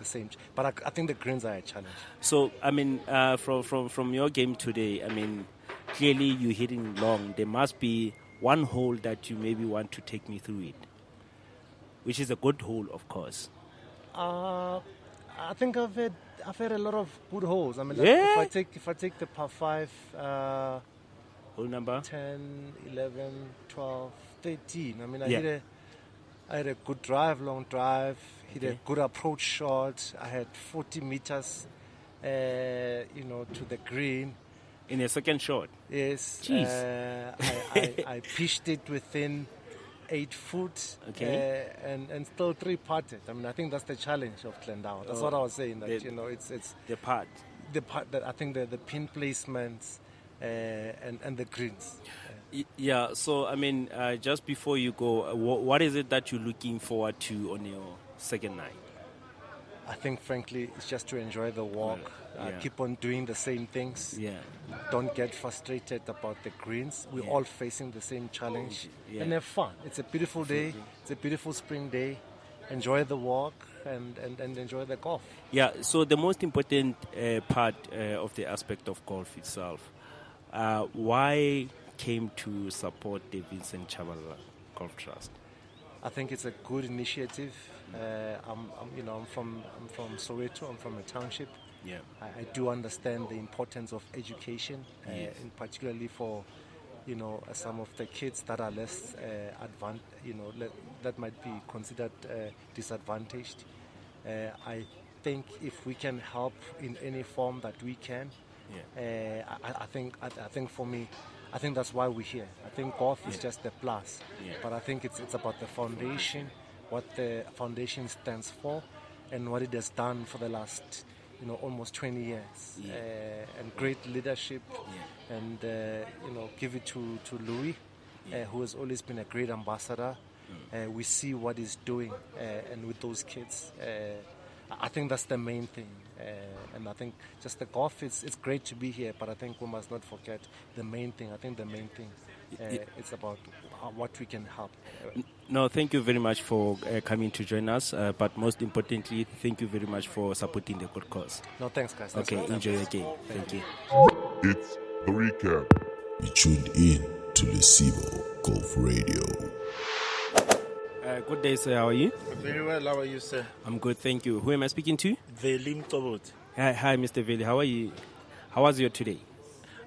same. But I think the greens are a challenge. So, I mean, from your game today, I mean, clearly you're hitting long. There must be one hole that you maybe want to take me through it, which is a good hole, of course. I think I've had a lot of good holes. I mean, yeah. if I take the par 5, hole number 10, 11, 12, 13. I mean, I had a good drive, long drive. Hit a good approach shot. I had 40 meters, to the green. In a second shot. Yes. Jeez. I pitched it within 8 foot. Okay. And still 3-putted. I mean, I think that's the challenge of Tlendawa. That's what I was saying. That it's the part. The part that I think the pin placements and the greens. Yeah, so I mean, just before you go, what is it that you're looking forward to on your second night? I think, frankly, it's just to enjoy the walk. Keep on doing the same things. Yeah. Don't get frustrated about the greens. We're all facing the same challenge. And have fun. It's a beautiful day. It's a beautiful spring day. Enjoy the walk and enjoy the golf. Yeah, so the most important part of the aspect of golf itself, why came to support the Vincent Chabalala Golf Trust? I think it's a good initiative. I'm from Soweto. I'm from a township. Yeah, I do understand the importance of education, in particularly for some of the kids that are less that might be considered disadvantaged. I think if we can help in any form that we can, I think for me, I think that's why we're here. I think golf is just a plus, but I think it's about the foundation, what the foundation stands for, and what it has done for the last almost 20 years, and great leadership, and give it to Louis, who has always been a great ambassador. We see what he's doing, and with those kids, I think that's the main thing. And I think just the golf, it's great to be here, but I think we must not forget the main thing. I think the main thing, it's about what we can help. No, thank you very much for coming to join us. But most importantly, thank you very much for supporting the good cause. No, thanks, guys. Okay, enjoy your game. Thank you. It's the recap. You tuned in to Lesibo Golf Radio. Good day, sir. How are you? Very well. How are you, sir? I'm good, thank you. Who am I speaking to? Velim Tobot. Hi, Mr. Veli. How are you? How was your today?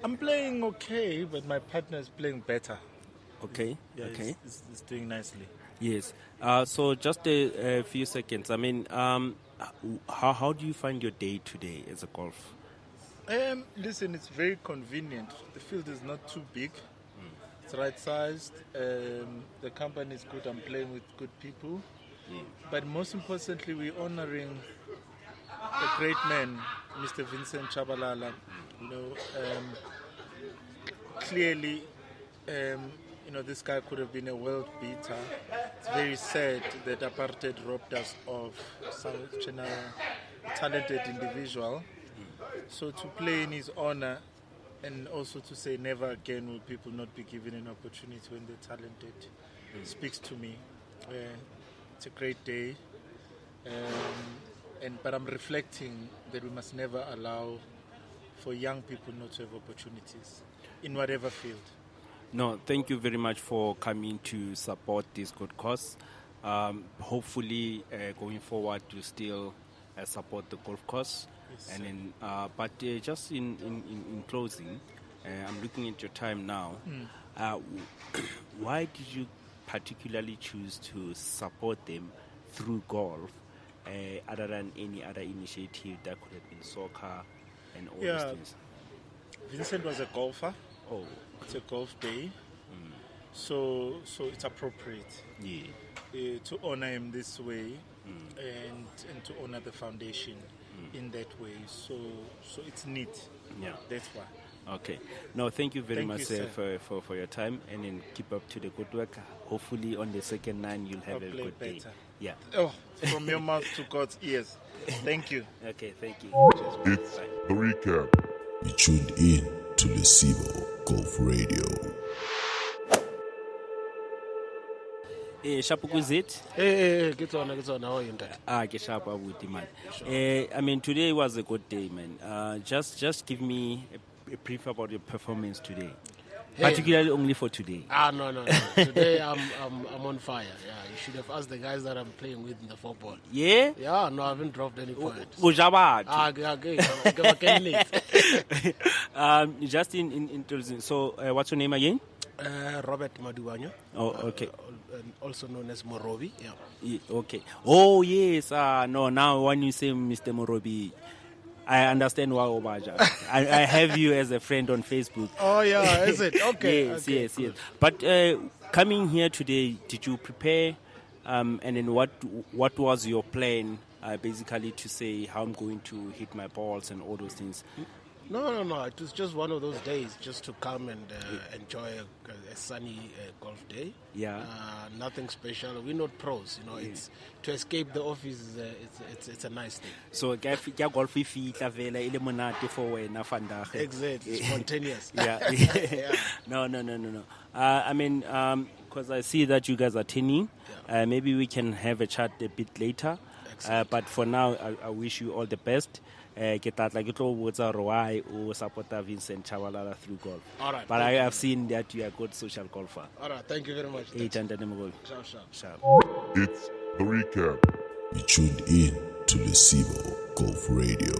I'm playing okay, but my partner is playing better. Okay. Yeah, okay. He's doing nicely. Yes. So just a few seconds. I mean, how do you find your day today as a golf? Listen, it's very convenient. The field is not too big. It's right-sized. The company is good. I'm playing with good people. But most importantly, we're honoring a great man, Mr. Vincent Chabalala. You know, clearly, this guy could have been a world beater. It's very sad that apartheid robbed us of such a talented individual. So to play in his honor and also to say never again will people not be given an opportunity when they're talented speaks to me. It's a great day. But I'm reflecting that we must never allow for young people not to have opportunities in whatever field. No, thank you very much for coming to support this good cause. Hopefully, going forward, you still support the golf course. Yes, and then, but just in closing, I'm looking at your time now. Why did you particularly choose to support them through golf, other than any other initiative that could have been soccer and all those things? Vincent was a golfer. Oh, it's a golf day, so it's appropriate to honor him this way, and to honor the foundation in that way. So it's neat. Yeah, that's why. Okay. No, thank you very much, you, sir, for your time, and then keep up to the good work. Hopefully, on the second 9, you'll have I'll a play good day. better. Yeah. Oh, from your mouth to God's ears. Thank you. Okay, thank you. It's the recap. You tuned in to Lesibo Golf Radio. Sharp Guzit. Hey, get on. How are you, Dad? Get sharp with man. I mean, today was a good day, man. Just give me a brief about your performance today, particularly only for today. No. Today I'm on fire. Yeah, you should have asked the guys that I'm playing with in the football. Yeah. Yeah, no, I haven't dropped any points. Just in closing. So, what's your name again? Robert Maduanya. Oh, okay. Also known as Morobi. Yeah. Okay. Oh, yes. No, now when you say Mr. Morobi, I understand why Obaja. I have you as a friend on Facebook. Oh, yeah, is it? Okay. Yes. But coming here today, did you prepare? And then what was your plan, basically, to say how I'm going to hit my balls and all those things? No. It was just one of those days just to come and enjoy a sunny golf day. Yeah. Nothing special. We're not pros, It's to escape the office. It's a nice thing. So, golf Exactly. Spontaneous. Yeah. No. I mean, because I see that you guys are tinning. Maybe we can have a chat a bit later. But for now, I wish you all the best. Why support Vincent Chabalala through golf. All right. But I have seen that you are a good social golfer. All right. Thank you very much. Sharp. It's the recap. You tuned in to Lesibo Golf Radio.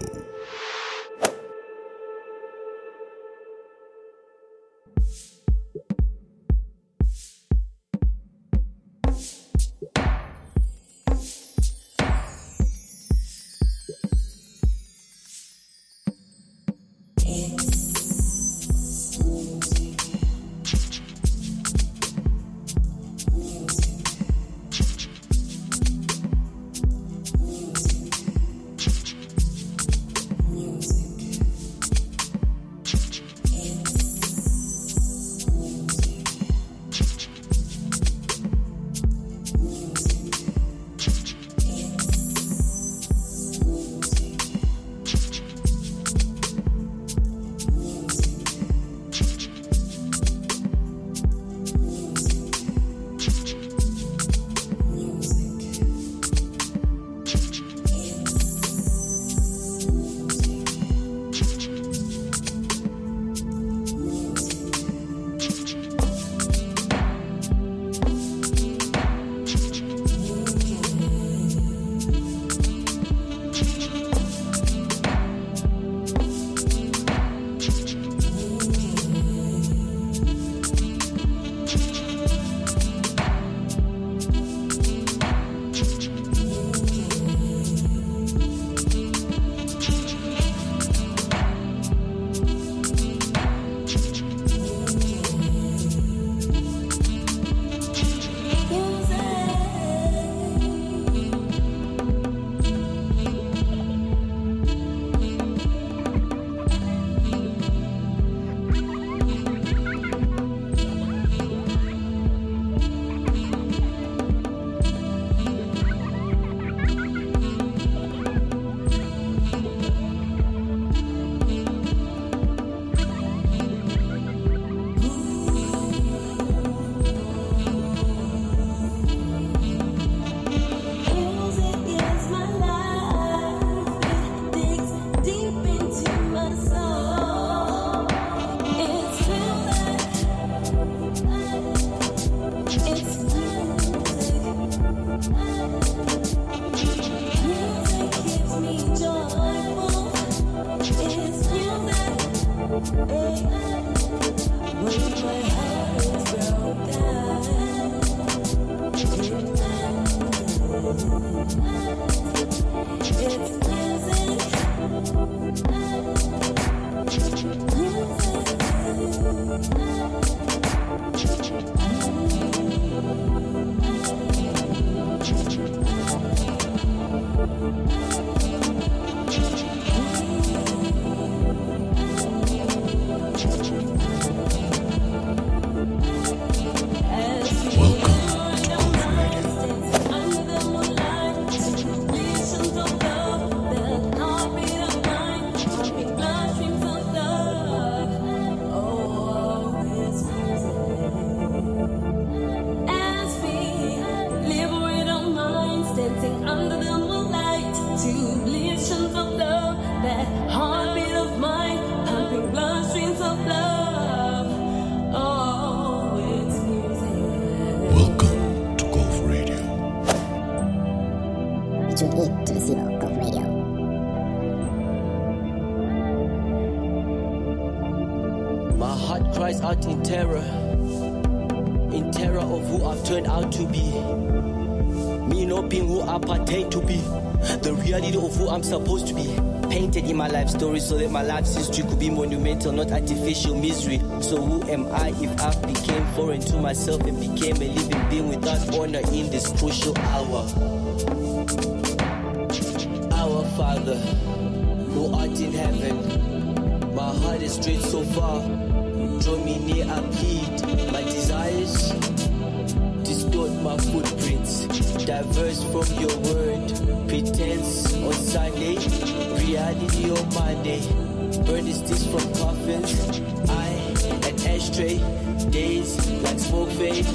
Tune in to Lucebo Golf Radio. My heart cries out in terror of who I've turned out to be. Me not being who I pertain to be, the reality of who I'm supposed to be. Painted in my life story so that my life's history could be monumental, not artificial misery. So who am I if I became foreign to myself and became a living being without honor in this crucial hour? Our Father, who art in heaven, my heart is straight so far. Draw me near, I plead. My desires distort my footprints, diverse from your word. Pretense on Sunday, reality on Monday. Burn is this from coffins, I an ashtray. Days like smoke fade,